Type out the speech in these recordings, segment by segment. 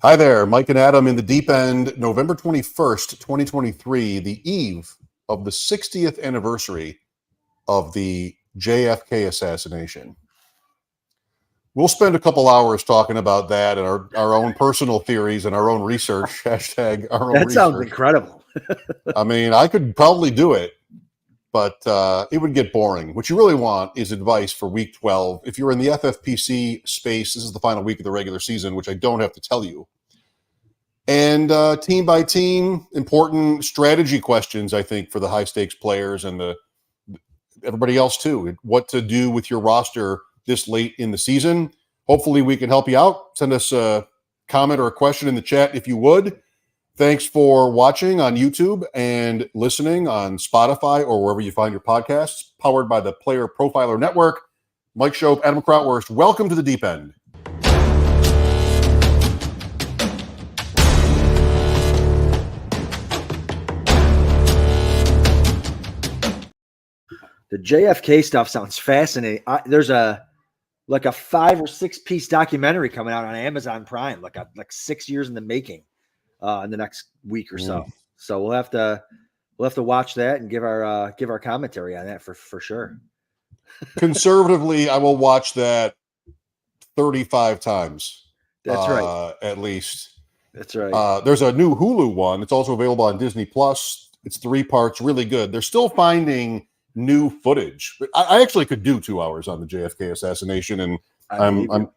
Hi there, Mike and Adam in the Deep End, November 21st, 2023, the eve of the 60th anniversary of the JFK assassination. We'll spend a couple hours talking about that and our own personal theories and our own research, hashtag our own That research. sounds incredible. I mean, I could probably do it, but it would get boring. What you really want is advice for week 12. If you're in the FFPC space, this is the final week of the regular season, which I don't have to tell you. And team by team, important strategy questions, I think, for the high stakes players and everybody else too. What to do with your roster this late in the season. Hopefully we can help you out. Send us a comment or a question in the chat if you would. Thanks for watching on YouTube and listening on Spotify or wherever you find your podcasts. Powered by the Player Profiler Network. Mike Schopp, Adam Krautwurst, welcome to the Deep End. The JFK stuff sounds fascinating. There's a 5 or 6 piece documentary coming out on Amazon Prime, like 6 years in the making, in the next week or so. So we'll have to watch that and give our commentary on that for sure. Conservatively, I will watch that 35 times. That's right. At least. That's right. There's a new Hulu one. It's also available on Disney Plus. It's 3 parts, really good. They're still finding new footage. I actually could do 2 hours on the JFK assassination, and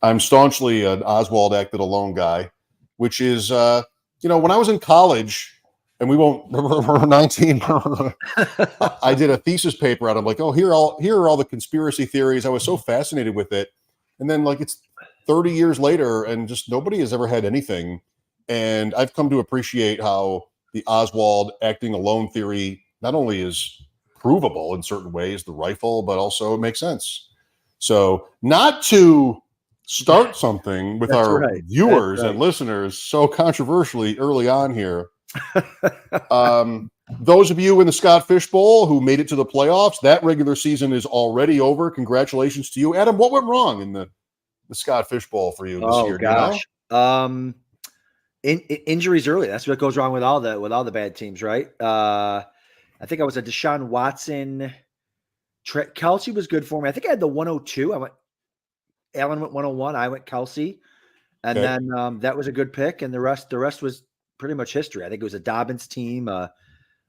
I'm staunchly an Oswald acted alone guy, which is when I was in college, and we won't remember 19. I did a thesis paper on. I'm like, here are all the conspiracy theories. I was so fascinated with it, and then it's 30 years later, and just nobody has ever had anything. And I've come to appreciate how the Oswald acting alone theory not only is provable in certain ways, the rifle, but also it makes sense. So not to start something with our viewers and listeners so controversially early on here. Those of you in the Scott Fishbowl who made it to the playoffs, that regular season is already over. Congratulations to you. Adam, what went wrong in the Scott Fishbowl for you this year? Gosh. Injuries early. That's what goes wrong with all the bad teams, right? I think I was a Deshaun Watson. Kelsey was good for me. I think I had the 102. Allen went 101. I went Kelsey. And then that was a good pick. And the rest was pretty much history. I think it was a Dobbins team, a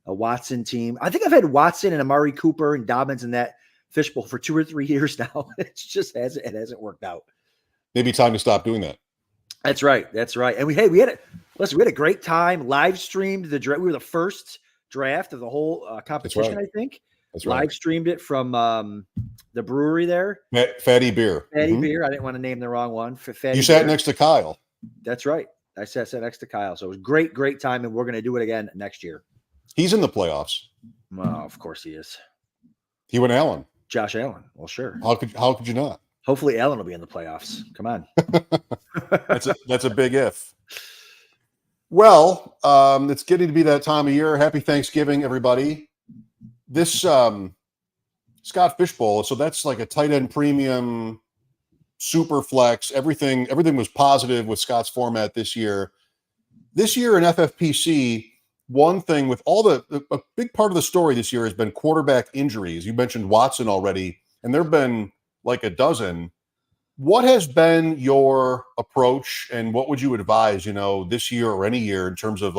Watson team. I think I've had Watson and Amari Cooper and Dobbins in that fishbowl for 2 or 3 years now. It hasn't worked out. Maybe time to stop doing that. That's right. And we had a great time. Live streamed the draft. We were the first draft of the whole competition. Right. I think that's right. Live streamed it from the brewery there. Fatty Beer. Beer. I didn't want to name the wrong one. You sat next to Kyle. That's right. I sat next to Kyle. So it was great time, and we're going to do it again next year. He's in the playoffs. Well, of course he is. He went Allen. Josh Allen. Well, sure. How could you not? Hopefully Allen will be in the playoffs. Come on. That's a big if. Well, it's getting to be that time of year. Happy Thanksgiving, everybody. This Scott Fishbowl, so that's like a tight end premium, super flex. Everything was positive with Scott's format this year. This year in FFPC, one thing with a big part of the story this year has been quarterback injuries. You mentioned Watson already, and there have been like a dozen. What has been your approach, and what would you advise, this year or any year in terms of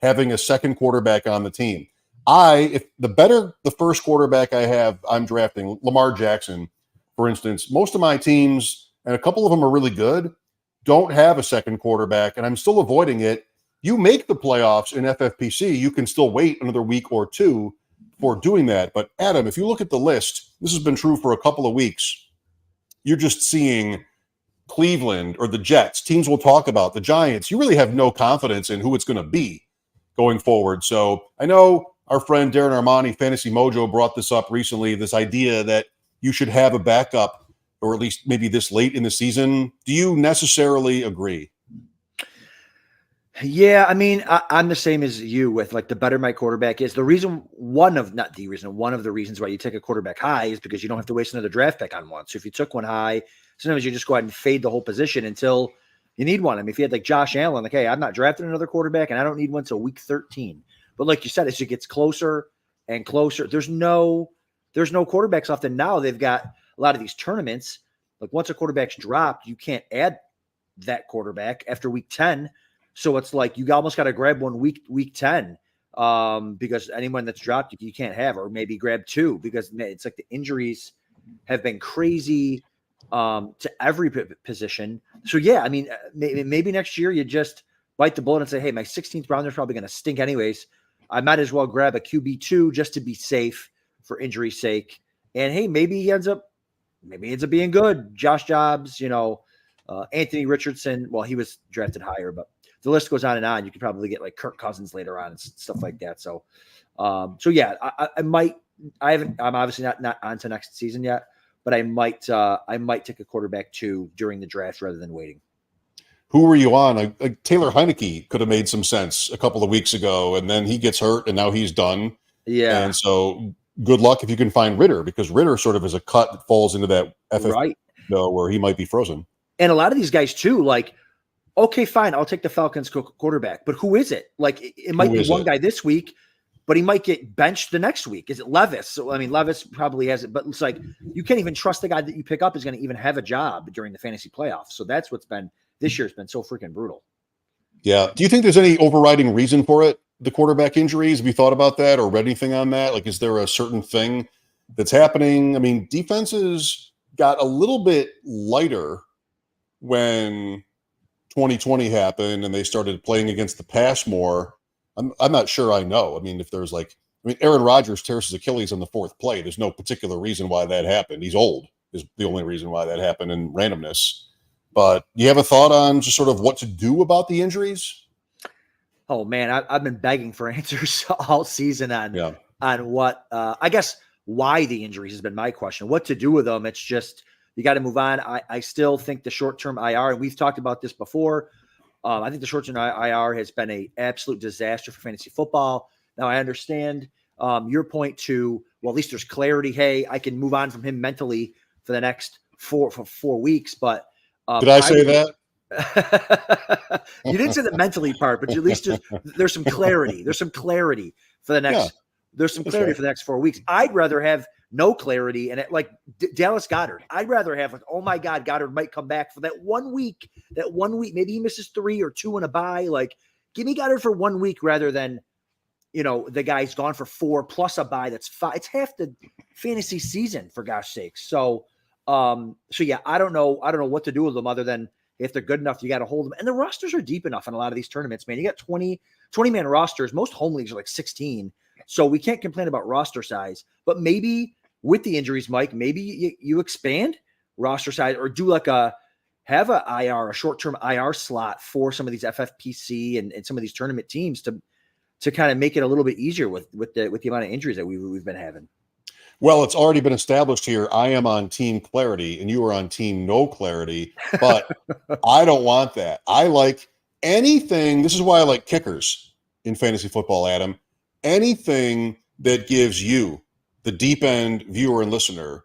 having a second quarterback on the team? If the better the first quarterback I have, I'm drafting Lamar Jackson, for instance. Most of my teams, and a couple of them are really good, don't have a second quarterback, and I'm still avoiding it. You make the playoffs in FFPC, you can still wait another week or two for doing that. But Adam, if you look at the list, this has been true for a couple of weeks. You're just seeing Cleveland or the Jets. Teams will talk about the Giants. You really have no confidence in who it's going to be going forward. So I know our friend Darren Armani, Fantasy Mojo, brought this up recently, this idea that you should have a backup, or at least maybe this late in the season. Do you necessarily agree? Yeah, I mean, I'm the same as you with the better my quarterback is. One of the reasons why you take a quarterback high is because you don't have to waste another draft pick on one. So if you took one high, sometimes you just go ahead and fade the whole position until You need one. I mean, if you had like Josh Allen, like, hey, I'm not drafting another quarterback, and I don't need one till week 13. But like you said, as it gets closer and closer, there's no quarterbacks left. And now they've got a lot of these tournaments. Like once a quarterback's dropped, you can't add that quarterback after week 10. So it's like you almost got to grab one week 10 because anyone that's dropped you can't have, or maybe grab two because it's like the injuries have been crazy to every position. So yeah, I mean, maybe next year you just bite the bullet and say, hey, my 16th rounder is probably going to stink anyways. I might as well grab a QB2 just to be safe for injury's sake. And hey, maybe he ends up being good. Josh Jobs, Anthony Richardson. Well, he was drafted higher, but the list goes on and on. You could probably get like Kirk Cousins later on and stuff like that. So, yeah, I'm obviously not on to next season yet, but I might take a quarterback too during the draft rather than waiting. Who were you on? Like Taylor Heineke could have made some sense a couple of weeks ago, and then he gets hurt, and now he's done. Yeah. And so good luck if you can find Ritter, because Ritter sort of is a cut that falls into that FF where he might be frozen. And a lot of these guys too, like, okay, fine, I'll take the Falcons quarterback, but who is it? Like, it might be one guy this week, but he might get benched the next week. Is it Levis? So, I mean, Levis probably has it, but it's like you can't even trust the guy that you pick up is going to even have a job during the fantasy playoffs. So that's what's been this year's been so freaking brutal. Yeah. Do you think there's any overriding reason for it? The quarterback injuries? Have you thought about that or read anything on that? Like, is there a certain thing that's happening? I mean, defenses got a little bit lighter when 2020 happened and they started playing against the pass more. I'm not sure I know. I mean, if there's Aaron Rodgers tears his Achilles on the fourth play. There's no particular reason why that happened. He's old is the only reason why that happened, and randomness. But do you have a thought on just sort of what to do about the injuries? Oh man, I've been begging for answers all season on what I guess why the injuries has been my question. What to do with them? It's just you got to move on. I still think the short-term IR, and we've talked about this before. I think the short-term IR has been an absolute disaster for fantasy football. Now I understand your point to, well, at least there's clarity. Hey, I can move on from him mentally for the next 4 weeks. But did I say that? You didn't say the mentally part, but at least there's some clarity. There's some clarity for the next. Yeah, there's some clarity for the next 4 weeks. I'd rather have no clarity, and like Dallas Goedert, I'd rather have like, oh my God, Goddard might come back for that 1 week. That 1 week, maybe he misses 3 or 2 in a bye. Like, give me Goddard for 1 week rather than, the guy's gone for 4 plus a bye. That's 5. It's half the fantasy season, for gosh sakes. So yeah, I don't know what to do with them other than if they're good enough, you got to hold them. And the rosters are deep enough in a lot of these tournaments, man. You got 20-man rosters. Most home leagues are like 16. So we can't complain about roster size. But maybe with the injuries, Mike, maybe you expand roster size or do have a short-term IR slot for some of these FFPC and some of these tournament teams to kind of make it a little bit easier with the amount of injuries that we've been having. Well, it's already been established here. I am on team clarity and you are on team no clarity, but I don't want that. I like anything. This is why I like kickers in fantasy football, Adam. Anything that gives you, the deep end viewer and listener,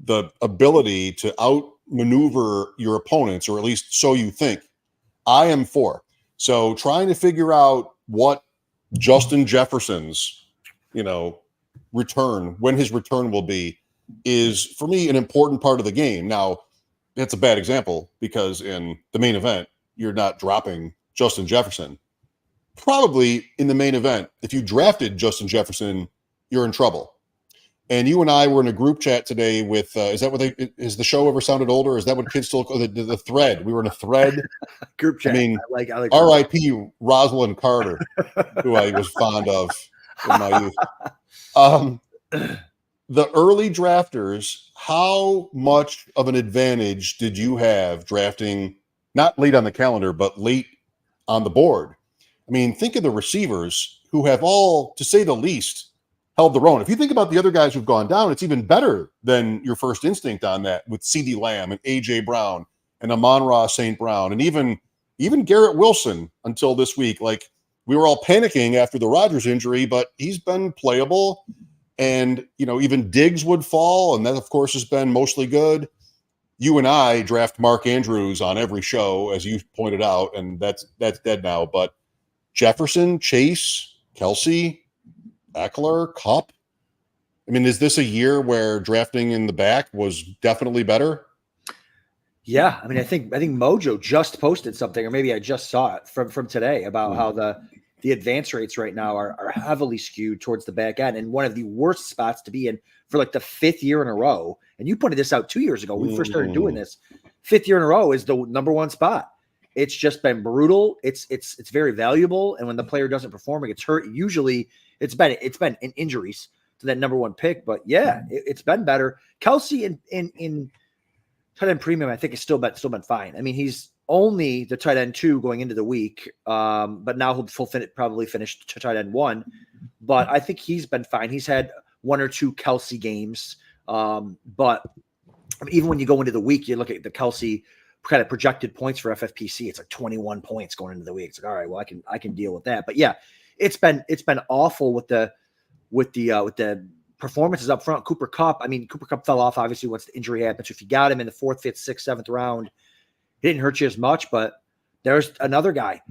the ability to outmaneuver your opponents, or at least so you think, I am for. So trying to figure out what Justin Jefferson's, return, when his return will be, is for me an important part of the game. Now, that's a bad example because in the main event, you're not dropping Justin Jefferson. Probably in the main event, if you drafted Justin Jefferson, you're in trouble. And you and I were in a group chat today with, is the show ever sounded older? Is that what kids still call the thread? We were in a thread. Group chat. I mean, I like R.I.P. Rosalind Carter, who I was fond of in my youth. The early drafters, how much of an advantage did you have drafting not late on the calendar, but late on the board? I mean, think of the receivers who have all, to say the least, held their own. If you think about the other guys who've gone down, it's even better than your first instinct on that with CeeDee Lamb and A.J. Brown and Amon-Ra St. Brown and even Garrett Wilson until this week. Like, we were all panicking after the Rodgers injury, but he's been playable. And, even Diggs would fall, and that, of course, has been mostly good. you and I draft Mark Andrews on every show, as you pointed out, and that's dead now. But Jefferson, Chase, Kelsey, Eckler, Kupp. I mean, is this a year where drafting in the back was definitely better? Yeah, I mean, I think Mojo just posted something, or maybe I just saw it from today about how the advance rates right now are heavily skewed towards the back end, and one of the worst spots to be in for like the 5th year in a row. And you pointed this out 2 years ago when we first started doing this. 5th year in a row is the number one spot. It's just been brutal. It's very valuable, and when the player doesn't perform, it gets hurt. Usually, it's been in injuries to that number one pick. But yeah, it's been better. Kelsey in tight end premium, I think, has still been fine. I mean, he's only the tight end 2 going into the week, but now he'll probably finish to tight end 1. But I think he's been fine. He's had 1 or 2 Kelsey games, but I mean, even when you go into the week, you look at the Kelsey kind of projected points for FFPC. It's like 21 points going into the week. It's like, all right, well, I can deal with that. But yeah, it's been awful with the performances up front. Cooper Kupp. I mean, Cooper Kupp fell off obviously once the injury happened. So if you got him in the 4th, 5th, 6th, 7th round, it didn't hurt you as much. But there's another guy,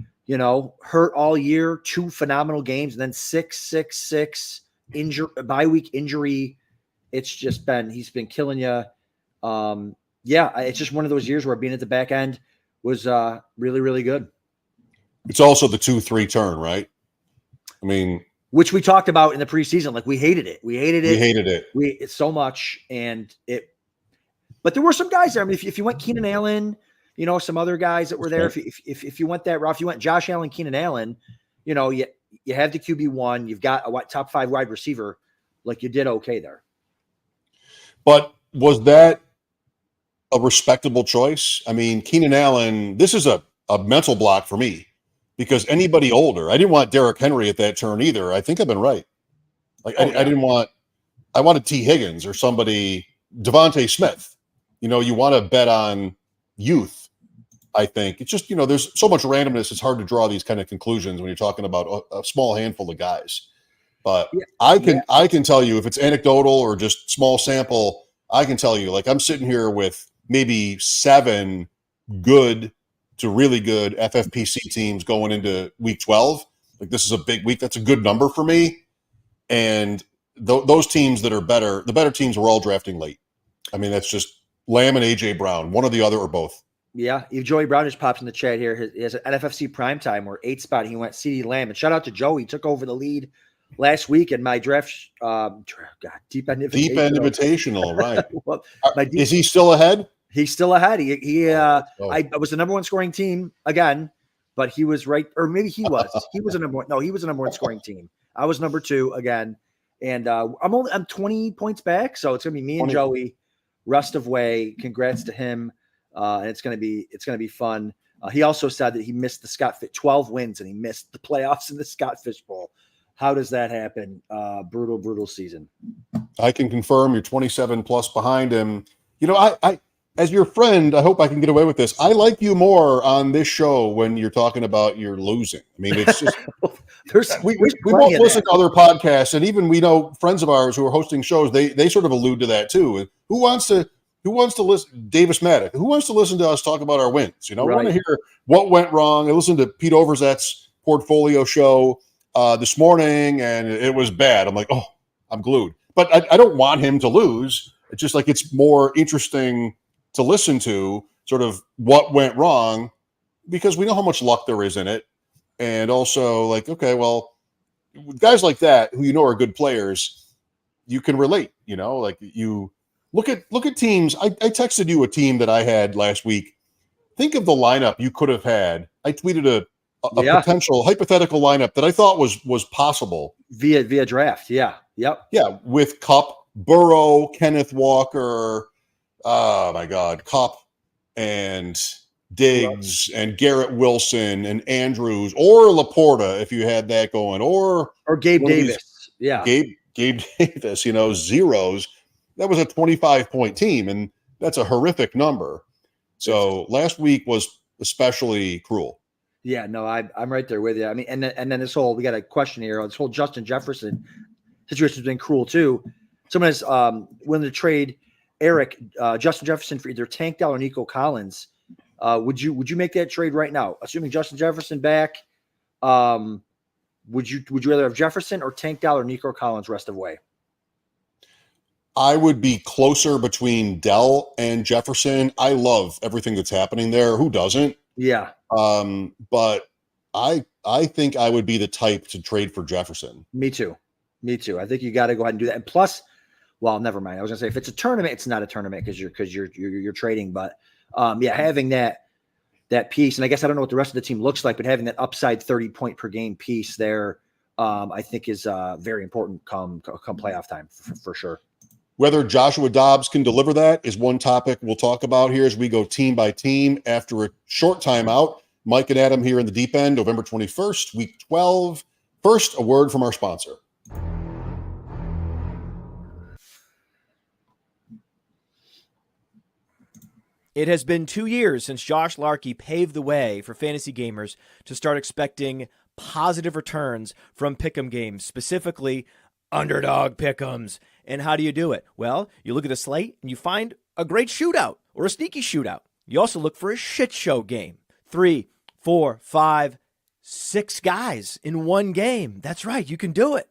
hurt all year, 2 phenomenal games, and then 6 bye week injury. It's just he's been killing you. Yeah, it's just one of those years where being at the back end was really, really good. It's also the 2-3 turn, right? I mean, which we talked about in the preseason. Like we hated it. We hated it so much. But there were some guys there. I mean, if you went Keenan Allen, some other guys that were there. If you went that route, if you went Josh Allen, Keenan Allen, you have the QB1, you've got a top 5 wide receiver. Like you did okay there. But was that a respectable choice? I mean, Keenan Allen, this is a mental block for me. Because anybody older, I didn't want Derrick Henry at that turn either. I think I've been right. Like I wanted T. Higgins or somebody, Devontae Smith. You want to bet on youth. I think it's just there's so much randomness. It's hard to draw these kind of conclusions when you're talking about a small handful of guys. But I can tell you if it's anecdotal or just small sample. I can tell you, like I'm sitting here with maybe 7 good to really good FFPC teams going into week 12. Like this is a big week. That's a good number for me. And those teams that are better, the better teams were all drafting late. I mean, that's just Lamb and AJ Brown, one or the other or both. Yeah. Joey Brown just pops in the chat here. He has an NFFC primetime where 8 spot. He went CD Lamb, and shout out to Joey. He took over the lead last week in my draft. Deep End Invitational. Right. Well, is he still ahead? He's still ahead. I was the number 1 scoring team again, but he was right, or maybe he was. He was a number 1. No, he was a number 1 scoring team. I was number 2 again, and I'm 20 points back, so it's gonna be me and Joey, rest of way. Congrats to him, and it's gonna be fun. He also said that he missed the Scott Fish 12 wins, and he missed the playoffs in the Scott Fish Bowl. How does that happen? Brutal season. I can confirm you're 27 plus behind him. I as your friend, I hope I can get away with this. I like you more on this show when you're talking about your losing. I mean, it's just we won't listen to other podcasts, and even we know friends of ours who are hosting shows. They sort of allude to that too. And who wants to listen? Davis Maddock. Who wants to listen to us talk about our wins? I want to hear what went wrong. I listened to Pete Overzet's portfolio show this morning, and it was bad. I'm like, oh, I'm glued. But I don't want him to lose. It's just like it's more interesting to listen to sort of what went wrong because we know how much luck there is in it. And also like, okay, well, guys like that who are good players, you can relate, like you look at teams. I texted you a team that I had last week. Think of the lineup you could have had. I tweeted a potential hypothetical lineup that I thought was possible via draft. Yeah. Yep. Yeah. With Kupp, Burrow, Kenneth Walker, oh my God, Kupp and Diggs and Garrett Wilson and Andrews or Laporta if you had that going, or Gabe Davis. Gabe Davis, zeros. That was a 25-point team, and that's a horrific number. So last week was especially cruel. Yeah, no, I'm right there with you. I mean, and then this whole, we got a question here. This whole Justin Jefferson situation has been cruel too. Someone has willing to trade Eric, Justin Jefferson for either Tank Dell or Nico Collins. Would you make that trade right now? Assuming Justin Jefferson back, would you rather have Jefferson or Tank Dell or Nico Collins rest of way? I would be closer between Dell and Jefferson. I love everything that's happening there. Who doesn't? Yeah. But I think I would be the type to trade for Jefferson. Me too. I think you got to go ahead and do that. And plus, well, never mind. I was gonna say if it's a tournament, it's not a tournament because you're trading. But having that piece, and I guess I don't know what the rest of the team looks like, but having that upside 30 point per game piece there, I think is very important come playoff time for sure. Whether Joshua Dobbs can deliver that is one topic we'll talk about here as we go team by team after a short timeout. Mike and Adam here in the Deep End, November 21st, week 12. First, a word from our sponsor. It has been 2 years since Josh Larkey paved the way for fantasy gamers to start expecting positive returns from pick'em games, specifically underdog pick'ems. And how do you do it? Well, you look at a slate and you find a great shootout or a sneaky shootout. You also look for a shit show game. 3, 4, 5, 6 guys in one game. That's right. You can do it.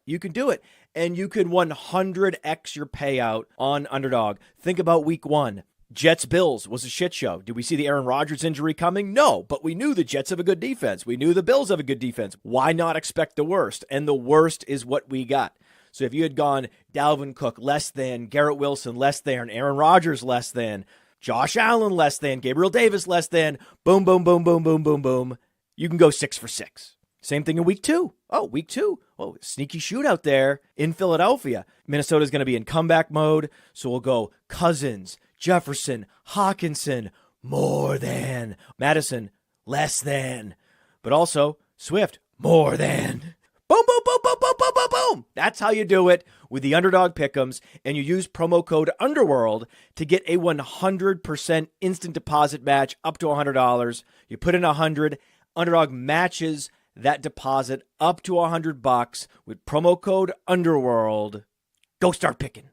And you could 100x your payout on underdog. Think about week 1. Jets Bills was a shit show. Did we see the Aaron Rodgers injury coming? No, but we knew the Jets have a good defense. We knew the Bills have a good defense. Why not expect the worst? And the worst is what we got. So if you had gone Dalvin Cook less than, Garrett Wilson less than, Aaron Rodgers less than, Josh Allen less than, Gabriel Davis less than, boom, boom, boom, boom, boom, boom, boom, you can go 6 for 6. Same thing in week 2. Oh, week 2. Oh, sneaky shootout there in Philadelphia. Minnesota's going to be in comeback mode, so we'll go Cousins, Jefferson, Hawkinson, more than, Madison, less than, but also Swift, more than. Boom, boom, boom, boom, boom, boom, boom, boom. That's how you do it with the underdog pick'ems, and you use promo code Underworld to get a 100% instant deposit match up to $100. You put in $100, underdog matches that deposit up to $100 with promo code Underworld. Go start picking.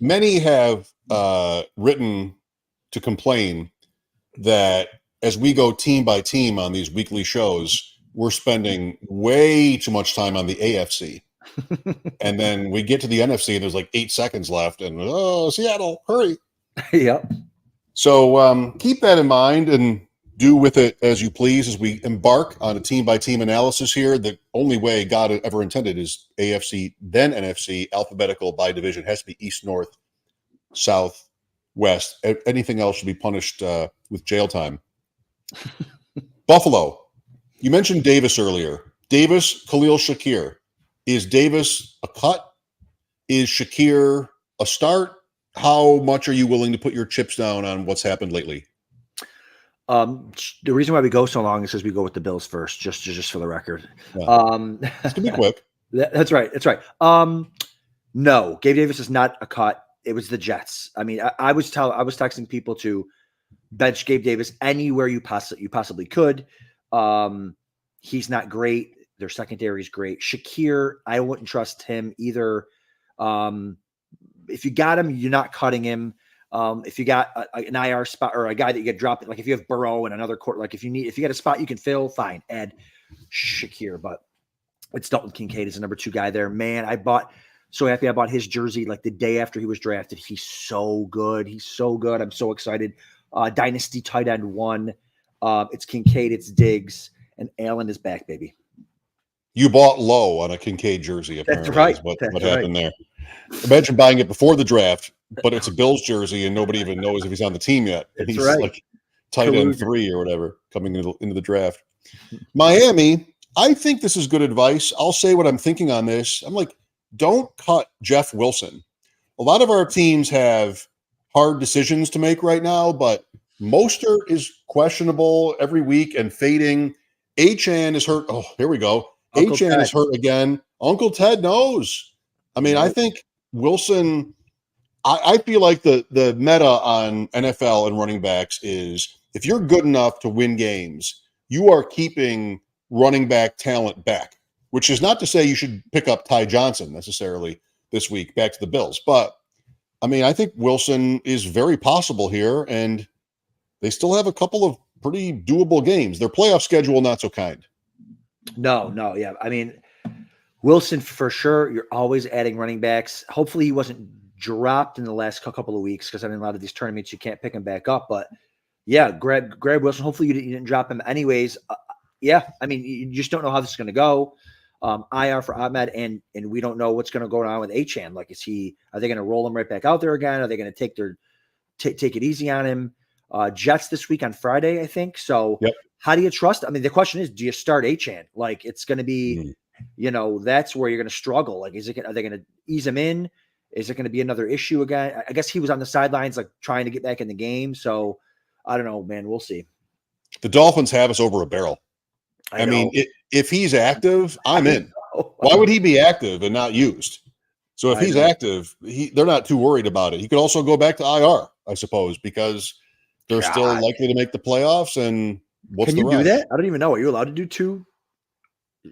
Many have written to complain that as we go team by team on these weekly shows, we're spending way too much time on the AFC. And then we get to the NFC and there's like 8 seconds left and, Seattle, hurry. Yep. So keep that in mind and do with it as you please as we embark on a team by team analysis here. The only way God ever intended is AFC, then NFC, alphabetical by division. It has to be East, North, South, West. Anything else should be punished with jail time. Buffalo. You mentioned Davis earlier. Davis, Khalil Shakir. Is Davis a cut? Is Shakir a start? How much are you willing to put your chips down on what's happened lately? The reason why we go so long is because we go with the Bills first, just for the record. Yeah. It's gonna be quick. That's right. No, Gabe Davis is not a cut. It was the Jets. I mean, I was texting people to bench Gabe Davis anywhere you possibly could. He's not great. Their secondary is great. Shakir, I wouldn't trust him either. If you got him, you're not cutting him. If you got an IR spot or a guy that you get dropped, like if you have Burrow and another court, like if you got a spot you can fill, fine, add Shakir. But it's Dalton Kincaid is the number 2 guy there. Man, so happy I bought his jersey like the day after he was drafted. He's so good. I'm so excited. Dynasty tight end 1. It's Kincaid, it's Diggs, and Allen is back, baby. You bought low on a Kincaid jersey, apparently. That's right. What happened there. Imagine buying it before the draft, but it's a Bills jersey and nobody even knows if he's on the team yet. And he's like tight end 3 or whatever coming into the draft. Miami, I think this is good advice. I'll say what I'm thinking on this. I'm like, don't cut Jeff Wilson. A lot of our teams have hard decisions to make right now, but Mostert is questionable every week and fading. Achane is hurt. Oh, here we go. Achane is hurt again. Uncle Ted knows. I mean, I think Wilson, I feel like the meta on NFL and running backs is if you're good enough to win games, you are keeping running back talent back. which is not to say you should pick up Ty Johnson necessarily this week back to the Bills. But, I mean, I think Wilson is very possible here, and they still have a couple of pretty doable games. Their playoff schedule, not so kind. No, yeah. I mean, Wilson for sure. You're always adding running backs. Hopefully he wasn't dropped in the last couple of weeks, because I mean, a lot of these tournaments you can't pick him back up. But yeah, grab Wilson. Hopefully you didn't drop him anyways. Yeah, I mean, you just don't know how this is going to go. IR for Ahmed, and we don't know what's going to go on with Achane. Like, are they going to roll him right back out there again? Are they going to take it easy on him? Jets this week on Friday, I think. So yep. How do you trust? I mean, the question is, do you start Achane? Like, it's going to be, that's where you're going to struggle. Like, are they going to ease him in? Is it going to be another issue again? I guess he was on the sidelines, like trying to get back in the game. So I don't know, man. We'll see. The Dolphins have us over a barrel. I mean, if he's active, I'm in. Why would he be active and not used? So if he's active, they're not too worried about it. He could also go back to IR, I suppose, because they're still likely to make the playoffs. And what's the rush? Can you do that? I don't even know. Are you allowed to do 2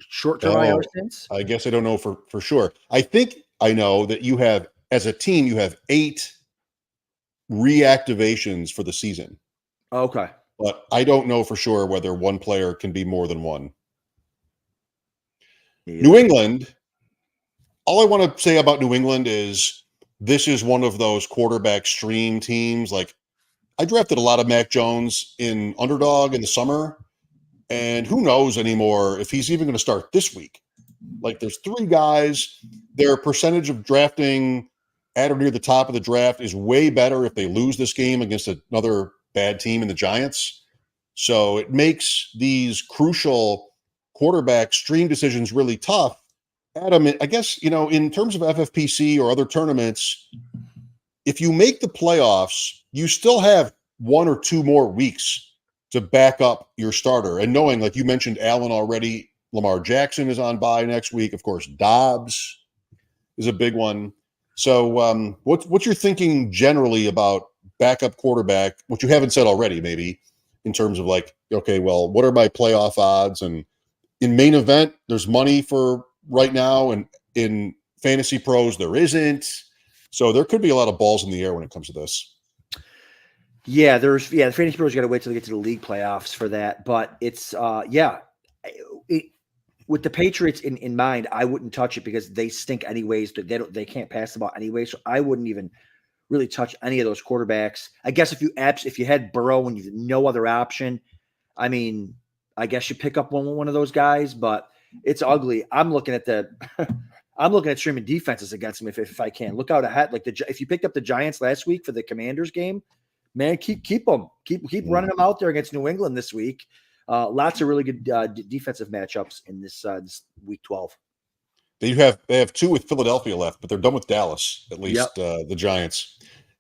short-term IR stints? I guess I don't know for sure. I think I know that you have, as a team, you have 8 reactivations for the season. Okay. But I don't know for sure whether one player can be more than one. Yeah. New England, all I want to say about New England is this is one of those quarterback stream teams. Like, I drafted a lot of Mac Jones in underdog in the summer, and who knows anymore if he's even going to start this week. Like, there's 3 guys. Their percentage of drafting at or near the top of the draft is way better if they lose this game against another bad team in the Giants. So it makes these crucial quarterback stream decisions really tough. Adam, I guess, in terms of FFPC or other tournaments, if you make the playoffs, you still have 1 or 2 more weeks to back up your starter. And knowing, like you mentioned, Allen already, Lamar Jackson is on bye next week. Of course, Dobbs is a big one. So what's your thinking generally about backup quarterback, what you haven't said already, maybe, in terms of like, okay, well, what are my playoff odds? And in main event, there's money for right now, and in fantasy pros, there isn't. So there could be a lot of balls in the air when it comes to this. Yeah, the fantasy pros got to wait till they get to the league playoffs for that. But it's with the Patriots in mind, I wouldn't touch it because they stink anyways. They can't pass the ball anyway, so I wouldn't even really touch any of those quarterbacks. I guess if you had Burrow and you had no other option, I mean, I guess you pick up one of those guys, but it's ugly. I'm looking at streaming defenses against them if I can. Look out ahead. Like if you picked up the Giants last week for the Commanders game, man, keep them. Keep running them out there against New England this week. Lots of really good defensive matchups in this week 12. They have 2 with Philadelphia left, but they're done with Dallas, at least. The Giants.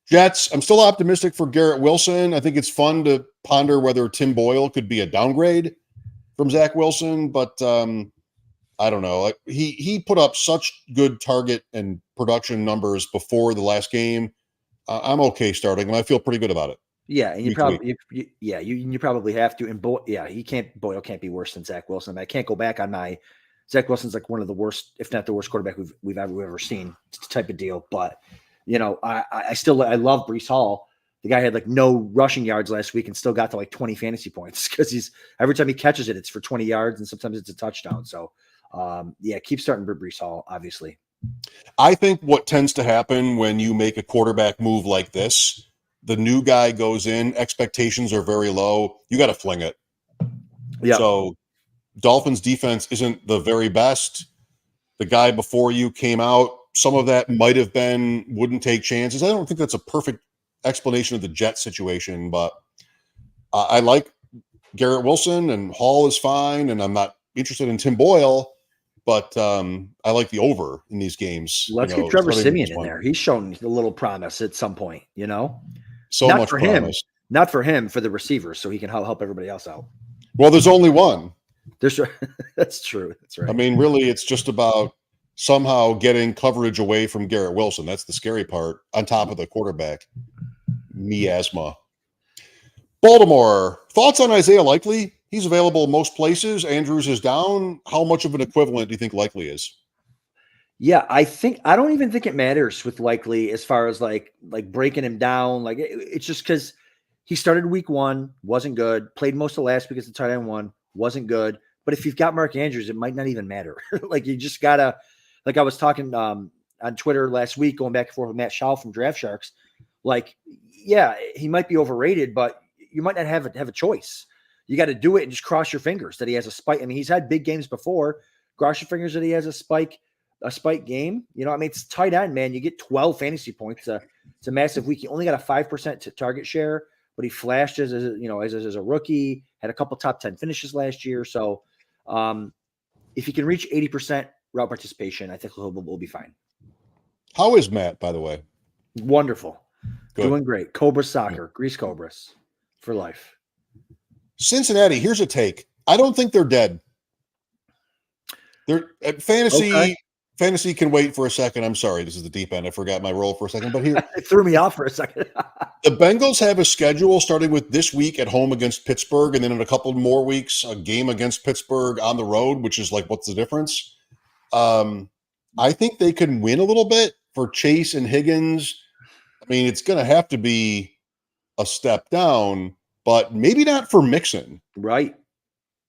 Jets, I'm still optimistic for Garrett Wilson. I think it's fun to ponder whether Tim Boyle could be a downgrade from Zach Wilson, but I don't know. Like, he put up such good target and production numbers before the last game. I'm okay starting, and I feel pretty good about it. Yeah, and you probably have to. And Boyle can't be worse than Zach Wilson. I mean, I can't go back on my Zach Wilson's like one of the worst, if not the worst quarterback we've ever seen type of deal. But I love Breece Hall. The guy had like no rushing yards last week and still got to like 20 fantasy points because every time he catches it, it's for 20 yards and sometimes it's a touchdown. So keep starting Breece Hall, obviously. I think what tends to happen when you make a quarterback move like this, the new guy goes in, expectations are very low. You got to fling it. Yeah. So Dolphins defense isn't the very best. The guy before you came out. Some of that might have been wouldn't take chances. I don't think that's a perfect explanation of the Jet situation, but I like Garrett Wilson, and Hall is fine, and I'm not interested in Tim Boyle, but I like the over in these games. Let's get Trevor Siemian in there. He's shown a little promise at some point, So not much for promise. Not for him, for the receivers, so he can help everybody else out. Well, there's only one. That's true. That's right. I mean, really, it's just about somehow getting coverage away from Garrett Wilson. That's the scary part, on top of the quarterback. Miasma. Baltimore, thoughts on Isaiah Likely? He's available most places. Andrews is down. How much of an equivalent do you think Likely is? Yeah, I don't even think it matters with Likely as far as like breaking him down. Like it's just because he started week 1, wasn't good. Played most of last week as the tight end 1, wasn't good. But if you've got Mark Andrews, it might not even matter. Like you just gotta, like I was talking on Twitter last week, going back and forth with Matt Shaw from Draft Sharks. Like, yeah, he might be overrated, but you might not have a choice. You got to do it and just cross your fingers that he has a spike. I mean, he's had big games before. Cross your fingers that he has a spike game. You know, I mean, it's tight end, man. You get 12 fantasy points. It's a massive week. He only got a 5% target share, but he flashed as a rookie, had a couple top 10 finishes last year. So if he can reach 80% route participation, I think we'll be fine. How is Matt, by the way? Wonderful. Good. Doing great. Cobra soccer, Grease Cobras for life. Cincinnati, here's a take. I don't think they're dead. They're at fantasy. Okay. Fantasy can wait for a second. I'm sorry. This is the deep end. I forgot my role for a second, but here It threw me off for a second. the Bengals have a schedule starting with this week at home against Pittsburgh, and then in a couple more weeks, a game against Pittsburgh on the road, which is like, what's the difference? I think they can win a little bit for Chase and Higgins. I mean, it's going to have to be a step down, but maybe not for Mixon. Right.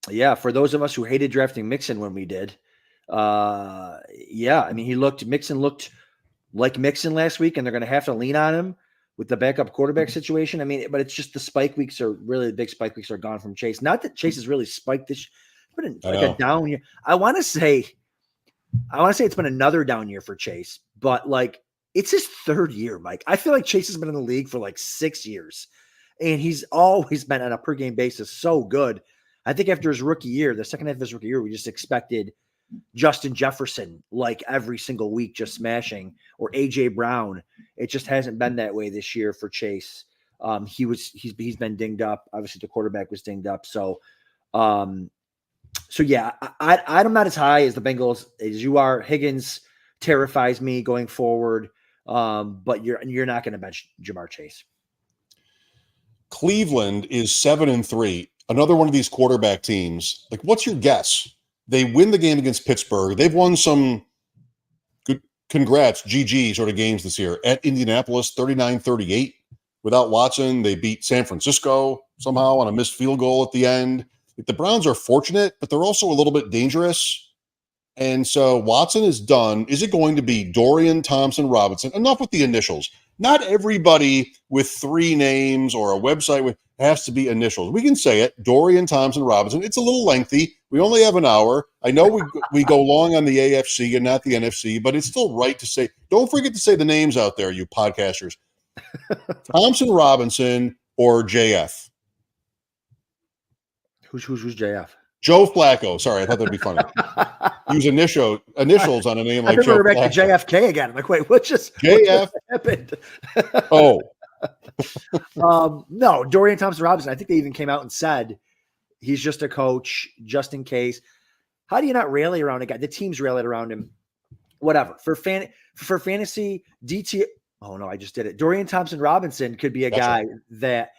Yeah. For those of us who hated drafting Mixon when we did. Yeah. I mean, Mixon looked like Mixon last week, and they're going to have to lean on him with the backup quarterback situation. I mean, but it's just the the big spike weeks are gone from Chase. Not that Chase has really spiked this, but like a down year. I want to say it's been another down year for Chase, but like it's his 3rd year, Mike. I feel like Chase has been in the league for like 6 years, and he's always been on a per game basis so good. I think after his rookie year, the second half of his rookie year, we just expected Justin Jefferson like every single week just smashing, or AJ Brown. It just hasn't been that way this year for Chase. He's been dinged up. Obviously, the quarterback was dinged up. So yeah, I'm not as high as the Bengals as you are. Higgins terrifies me going forward, but you're not going to bench Jamar Chase. Cleveland is 7-3. Another one of these quarterback teams. Like, what's your guess? They win the game against Pittsburgh. They've won some good, congrats, GG sort of games this year. At Indianapolis, 39-38. Without Watson, they beat San Francisco somehow on a missed field goal at the end. The Browns are fortunate, but they're also a little bit dangerous. And so Watson is done. Is it going to be Dorian Thompson-Robinson? Enough with the initials. Not everybody with 3 names or a website with has to be initials. We can say it, Dorian Thompson-Robinson. It's a little lengthy. We only have an hour. I know we go long on the AFC and not the NFC, but it's still right to say. Don't forget to say the names out there, you podcasters. Thompson-Robinson or JF? Who's JF? Joe Flacco. Sorry, I thought that'd be funny. Use initials on a name like Joe Flacco. Back to JFK again. I'm like, wait, what just happened? Oh. No, Dorian Thompson-Robinson. I think they even came out and said he's just a coach, just in case. How do you not rally around a guy? The team's rallied around him. Whatever. For fantasy, DT. Oh no, I just did it. Dorian Thompson-Robinson could be a guy that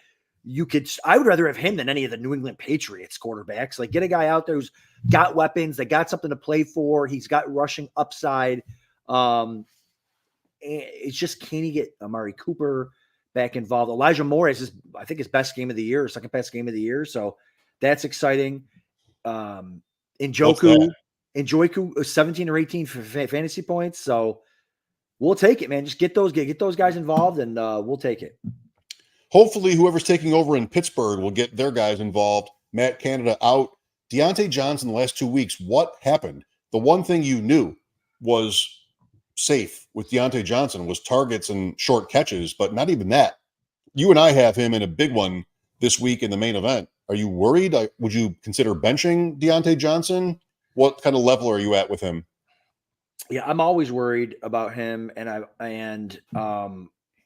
you could. I would rather have him than any of the New England Patriots quarterbacks. Like, get a guy out there who's got weapons, that got something to play for. He's got rushing upside. It's just, can he get Amari Cooper back involved? Elijah Moore is I think his best game of the year, or second best game of the year. So that's exciting. Njoku 17 or 18 for fantasy points. So we'll take it, man. Just get those guys involved, and we'll take it. Hopefully whoever's taking over in Pittsburgh will get their guys involved. Matt Canada out. Deontay Johnson the last 2 weeks. What happened? The one thing you knew was safe with Deontay Johnson was targets and short catches, but not even that. You and I have him in a big one this week in the main event. Are you worried? Would you consider benching Deontay Johnson? What kind of level are you at with him? Yeah, I'm always worried about him,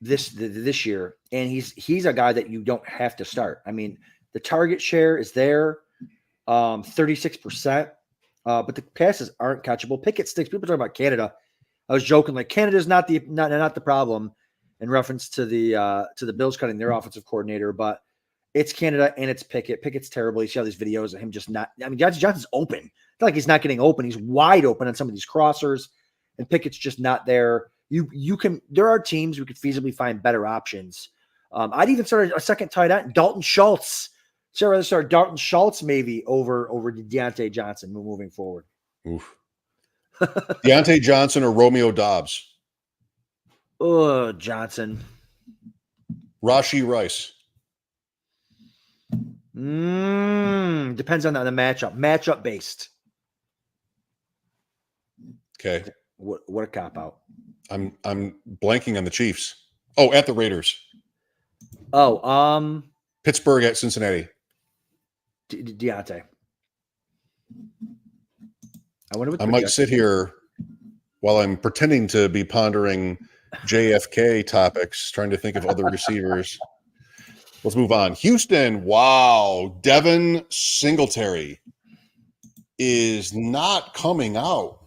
this year, and he's a guy that you don't have to start. I mean, the target share is there, 36%, but the passes aren't catchable. Pickett sticks. People talk about Canada. I was joking, like, Canada's not the problem in reference to the Bills cutting their offensive coordinator, but It's Canada and it's Pickett. Pickett's terrible. You see all these videos of him just not. I mean, Johnson's open. It's not like he's not getting open. He's wide open on some of these crossers, and Pickett's just not there. You can. There are teams we could feasibly find better options. I'd even start a second tight end, Dalton Schultz. So I'd rather start Dalton Schultz maybe over Deontay Johnson moving forward. Oof. Deontay Johnson or Romeo Dobbs? Oh, Johnson. Rashee Rice. Depends on the matchup. Matchup based. Okay. What a cop out. I'm blanking on the Chiefs. Oh, at the Raiders. Oh, Pittsburgh at Cincinnati. Deontay. I wonder what I might sit here while I'm pretending to be pondering JFK topics, trying to think of other receivers. Let's move on. Houston. Wow. Devin Singletary is not coming out.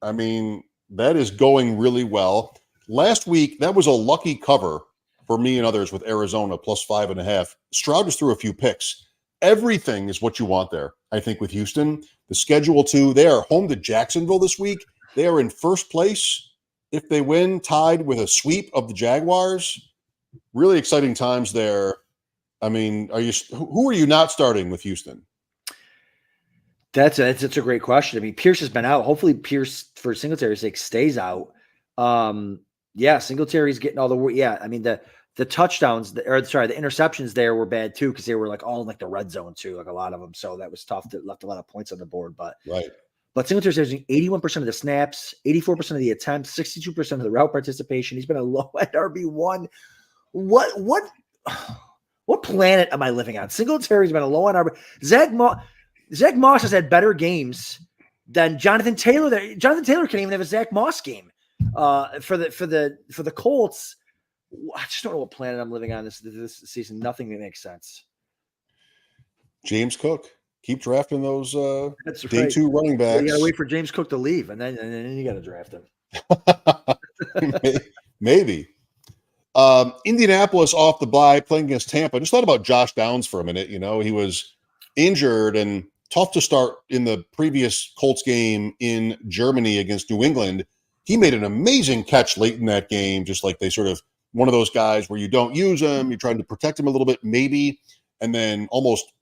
I mean, that is going really well. Last week, that was a lucky cover for me and others with Arizona plus 5.5. Stroud just threw a few picks. Everything is what you want there, I think, with Houston. The schedule, too. They are home to Jacksonville this week. They are in first place. If they win, tied with a sweep of the Jaguars. Really exciting times there. I mean, who are you not starting with Houston? That's a great question. I mean, Pierce has been out. Hopefully Pierce, for Singletary's sake, stays out. Singletary's getting all the work. Yeah, I mean, the touchdowns, the interceptions there were bad too, because they were like all in like the red zone too, like a lot of them. So that was tough. That left a lot of points on the board. But Singletary's using 81% of the snaps, 84% of the attempts, 62% of the route participation. He's been a low end RB1. What planet am I living on? Singletary's been a low end RB. Zach Moss has had better games than Jonathan Taylor. Jonathan Taylor can't even have a Zach Moss game for the Colts. I just don't know what planet I'm living on this season. Nothing that makes sense. James Cook. Keep drafting those That's day right. 2 running backs. You got to wait for James Cook to leave, and then you got to draft him. Maybe. Indianapolis off the bye, playing against Tampa. I just thought about Josh Downs for a minute. You know, he was injured and tough to start in the previous Colts game in Germany against New England. He made an amazing catch late in that game, just like they sort of one of those guys where you don't use him, you're trying to protect him a little bit, maybe, and then almost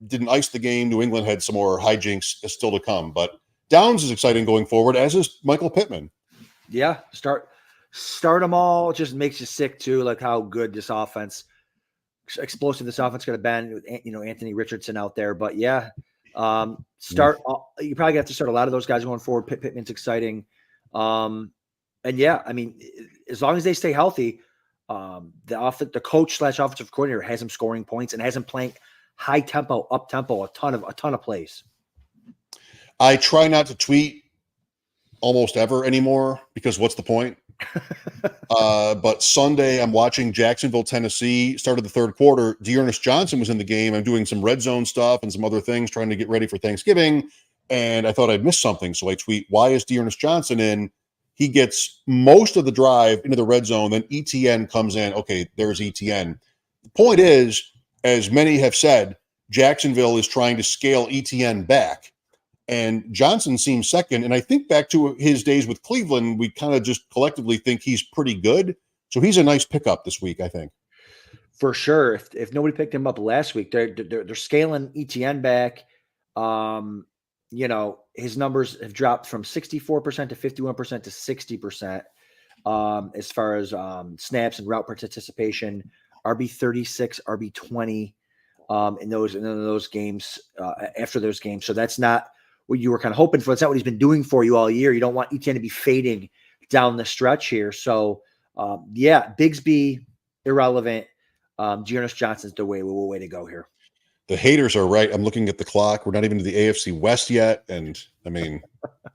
didn't ice the game. New England had some more hijinks still to come, but Downs is exciting going forward, as is Michael Pittman. Yeah, start them all. It just makes you sick too, like how good this offense, explosive this offense could have been with, Anthony Richardson out there. But yeah, you probably have to start a lot of those guys going forward. Pittman's exciting. And yeah, I mean, as long as they stay healthy, the coach / offensive coordinator has him scoring points and has him playing high tempo, up tempo, a ton of plays. I try not to tweet almost ever anymore because what's the point? But Sunday I'm watching Jacksonville, Tennessee, started the third quarter. Dearness Johnson was in the game. I'm doing some red zone stuff and some other things, trying to get ready for Thanksgiving. And I thought I'd missed something. So I tweet, why is Dearness Johnson in? He gets most of the drive into the red zone. Then ETN comes in. Okay, there's ETN. The point is, as many have said, Jacksonville is trying to scale ETN back. And Johnson seems second. And I think back to his days with Cleveland, we kind of just collectively think he's pretty good. So he's a nice pickup this week, I think. For sure. If nobody picked him up last week, they're scaling ETN back. His numbers have dropped from 64% to 51% to 60% as far as snaps and route participation. RB36, RB20 in those games after those games. So that's not what you were kind of hoping for. It's not what he's been doing for you all year. You don't want ETN to be fading down the stretch here. So Bigsby irrelevant. Dearness Johnson's the way to go here. The haters are right. I'm looking at the clock. We're not even to the AFC West yet. And I mean,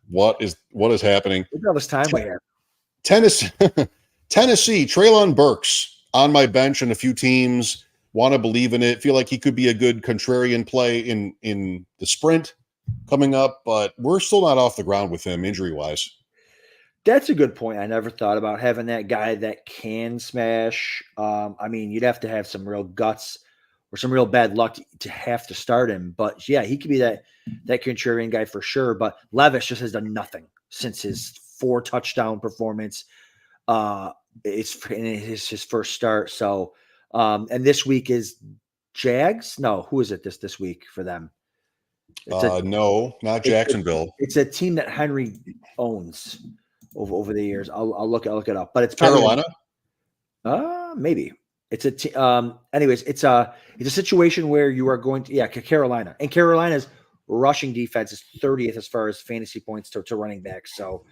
what is happening? Look at all this time we have. Tennessee, Treylon Burks on my bench and a few teams want to believe in it. Feel like he could be a good contrarian play in the sprint coming up, but we're still not off the ground with him injury-wise. That's a good point. I never thought about having that guy that can smash. I mean, you'd have to have some real guts or some real bad luck to have to start him. But yeah, he could be that contrarian guy for sure. But Levis just has done nothing since his 4 touchdown performance. It's his first start. So, and this week is Jags. No, who is it this week for them? No, not Jacksonville. It's a team that Henry owns over the years. I'll look it up, but it's Carolina. Maybe it's anyways, it's a situation where you are going to Carolina, and Carolina's rushing defense is 30th as far as fantasy points to running back. So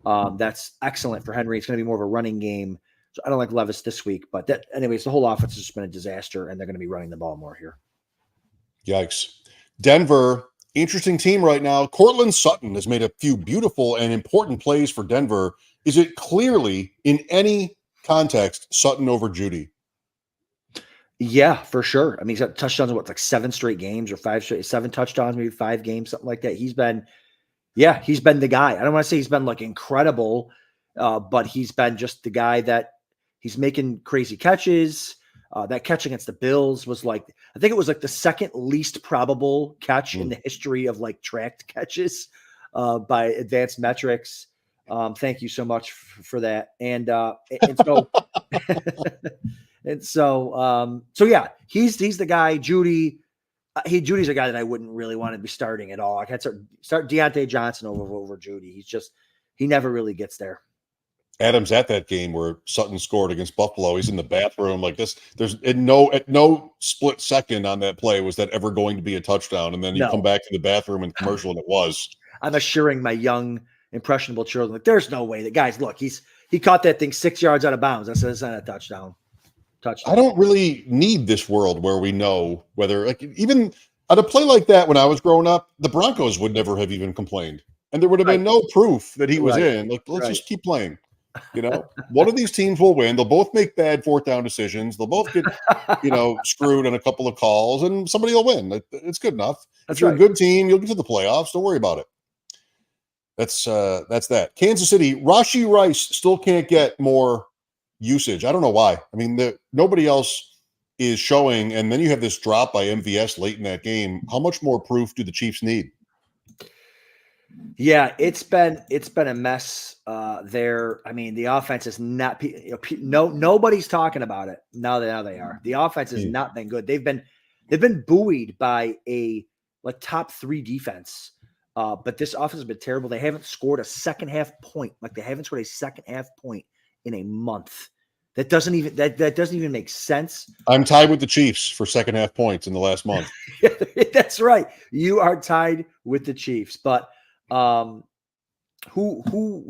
that's excellent for Henry. It's going to be more of a running game. So I don't like Levis this week, but anyways, the whole offense has just been a disaster, and they're going to be running the ball more here. Yikes. Denver, interesting team right now. Cortland Sutton has made a few beautiful and important plays for Denver. Is it clearly, in any context, Sutton over Judy? Yeah, for sure. I mean, he's got touchdowns in like 7 straight games or 7 touchdowns, maybe 5 games, something like that. He's been the guy. I don't want to say he's been like incredible, but he's been just the guy that he's making crazy catches. That catch against the Bills was I think it was like the second least probable catch in the history of like tracked catches by advanced metrics. Thank you so much for that. And so yeah, he's the guy. Judy's a guy that I wouldn't really want to be starting at all. I can't start Deontay Johnson over Judy. He never really gets there. Adam's at that game where Sutton scored against Buffalo. He's in the bathroom like this. There's at no split second on that play was that ever going to be a touchdown. And then you come back to the bathroom and commercial and it was. I'm assuring my young impressionable children, like, there's no way that guys, look, he caught that thing 6 yards out of bounds. That's not a touchdown. I don't really need this world where we know whether, like, even on a play like that when I was growing up, the Broncos would never have even complained. And there would have been no proof that he was in. Like, let's just keep playing. You know, one of these teams will win. They'll both make bad 4th down decisions. They'll both get, screwed on a couple of calls, and somebody will win. It's good enough. If you're a good team, you'll get to the playoffs. Don't worry about it. That's that. Kansas City, Rashee Rice still can't get more usage. I don't know why. I mean, nobody else is showing, and then you have this drop by MVS late in that game. How much more proof do the Chiefs need? Yeah, it's been a mess there. I mean, the offense is not. Nobody's talking about it now. They are. The offense has not been good. They've been buoyed by a top 3 defense, but this offense has been terrible. They haven't scored a second half point. They haven't scored a second half point in a month. That doesn't even make sense. I'm tied with the Chiefs for second half points in the last month. That's right. You are tied with the Chiefs, but. Who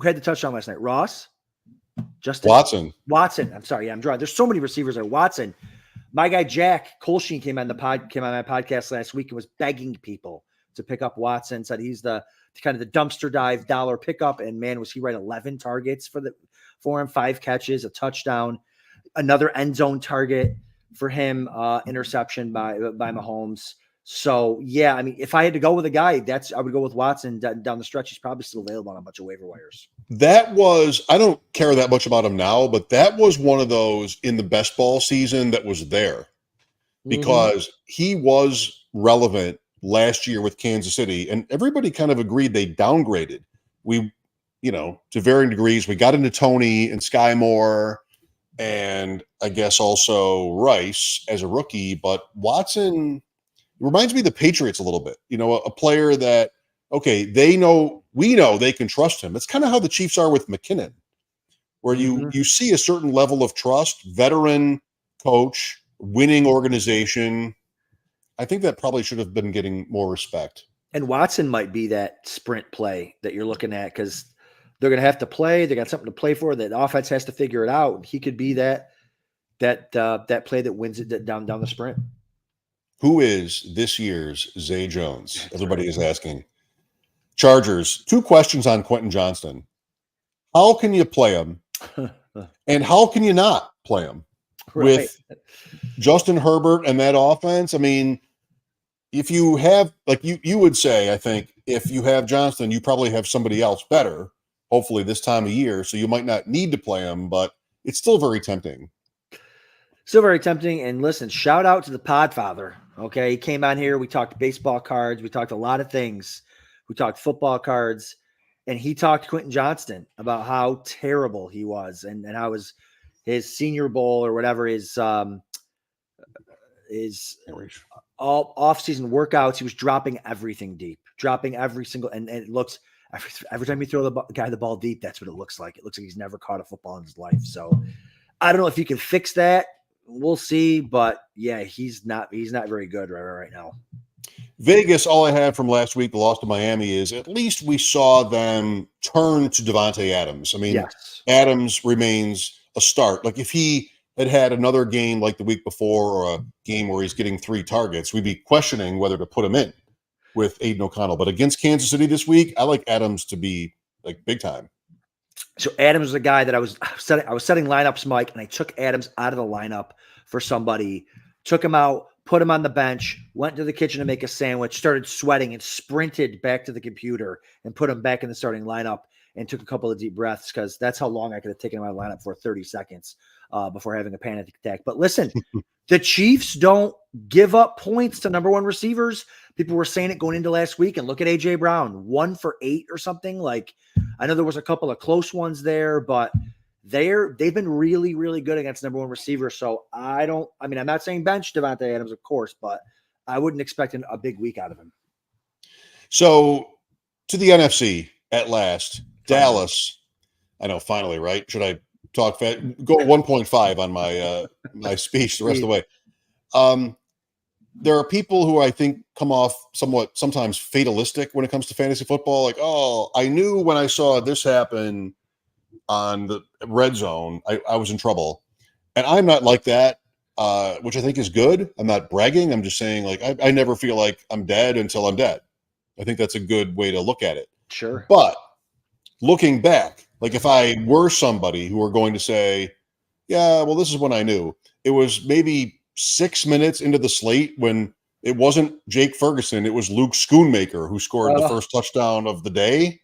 had the touchdown last night? Ross? Watson. I'm sorry. Yeah, I'm drawing. There's so many receivers there. Watson. My guy Jack Colsheen came on my podcast last week and was begging people to pick up Watson. Said he's the kind of the dumpster dive dollar pickup. And man, was he right? 11 targets for him, 5 catches, a touchdown, another end zone target for him, interception by Mahomes. So, yeah, I mean, if I had to go with a guy, I would go with Watson down the stretch. He's probably still available on a bunch of waiver wires. I don't care that much about him now, but that was one of those in the best ball season that was there because he was relevant last year with Kansas City, and everybody kind of agreed they downgraded. We, to varying degrees, we got into Tony and Sky Moore and I guess also Rice as a rookie, but Watson – reminds me of the Patriots a little bit, a player that, okay, we know they can trust him. It's kind of how the Chiefs are with McKinnon, where you see a certain level of trust, veteran coach, winning organization. I think that probably should have been getting more respect. And Watson might be that sprint play that you're looking at because they're going to have to play. They got something to play for. The offense has to figure it out. He could be that play that wins it down the sprint. Who is this year's Zay Jones? Everybody is asking. Chargers, 2 questions on Quentin Johnston. How can you play him? And how can you not play him? With Justin Herbert and that offense? I mean, if you have, like you would say, I think, if you have Johnston, you probably have somebody else better, hopefully this time of year, so you might not need to play him, but it's still very tempting. Still very tempting. And listen, shout out to the Podfather. Okay. He came on here. We talked baseball cards. We talked a lot of things. We talked football cards. And he talked Quentin Johnston about how terrible he was and how his Senior Bowl or whatever is all off-season workouts. He was dropping everything deep, dropping every single, and it looks every time you throw the guy the ball deep, that's what it looks like. It looks like he's never caught a football in his life. So I don't know if he can fix that. We'll see, but yeah, he's not very good right now. Vegas, all I had from last week, the loss to Miami, is at least we saw them turn to Devontae Adams. I mean, Yes. Adams remains a start. Like if he had another game like the week before or a game where he's getting 3 targets, we'd be questioning whether to put him in with Aiden O'Connell. But against Kansas City this week, I like Adams to be like big time. So Adams was a guy that I was setting lineups, Mike, and I took Adams out of the lineup for somebody, took him out, put him on the bench, went to the kitchen to make a sandwich, started sweating and sprinted back to the computer and put him back in the starting lineup and took a couple of deep breaths because that's how long I could have taken him out of the lineup for 30 seconds before having a panic attack. But listen, the Chiefs don't give up points to number 1 receivers. People were saying it going into last week, and look at A.J. Brown, 1 for 8 or something. Like, I know there was a couple of close ones there, but they've been really, really good against number 1 receiver. So I'm not saying bench Devontae Adams, of course, but I wouldn't expect a big week out of him. So to the NFC at last, Dallas. I know, finally, right? Should I talk fast? Go 1.5 on my my speech the rest of the way. There are people who I think come off sometimes fatalistic when it comes to fantasy football. Like, oh, I knew when I saw this happen on the red zone, I was in trouble. And I'm not like that, which I think is good. I'm not bragging. I'm just saying, like, I never feel like I'm dead until I'm dead. I think that's a good way to look at it. Sure. But looking back, like if I were somebody who were going to say, yeah, well, this is when I knew. It was maybe 6 minutes into the slate when it wasn't Jake Ferguson. It was Luke Schoonmaker who scored the first touchdown of the day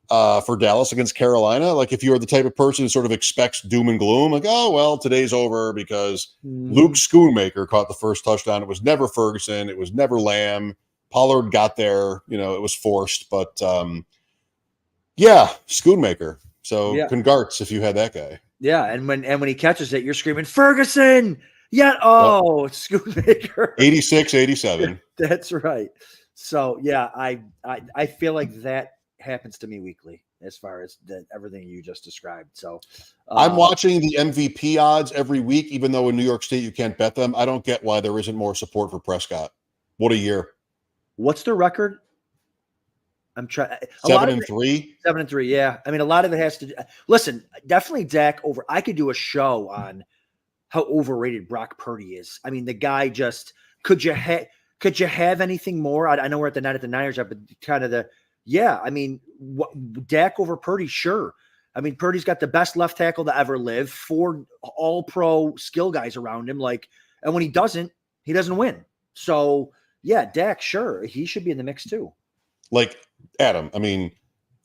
for Dallas against Carolina. Like if you're the type of person who sort of expects doom and gloom, like, oh, well, today's over because Luke Schoonmaker caught the first touchdown. It was never Ferguson. It was never Lamb. Pollard got there. It was forced. But, yeah, Schoonmaker. So congrats if you had that guy. Yeah, and when he catches it, you're screaming, Ferguson! Yeah, it's Schoonmaker. 86, 87. That's right. So, yeah, I feel like that happens to me weekly as far as everything you just described. So I'm watching the MVP odds every week, even though in New York State you can't bet them. I don't get why there isn't more support for Prescott. What a year. What's the record? I'm trying. 7-3. 7-3. Yeah. I mean, a lot of it has to listen, definitely Dak over. I could do a show on how overrated Brock Purdy is. I mean, the guy just, could you have anything more? I know we're at the Niners, but kind of I mean, Dak over Purdy. Sure. I mean, Purdy's got the best left tackle to ever live, 4 all-pro skill guys around him. Like, and when he doesn't win. So yeah, Dak, sure. He should be in the mix too. Like Adam, I mean,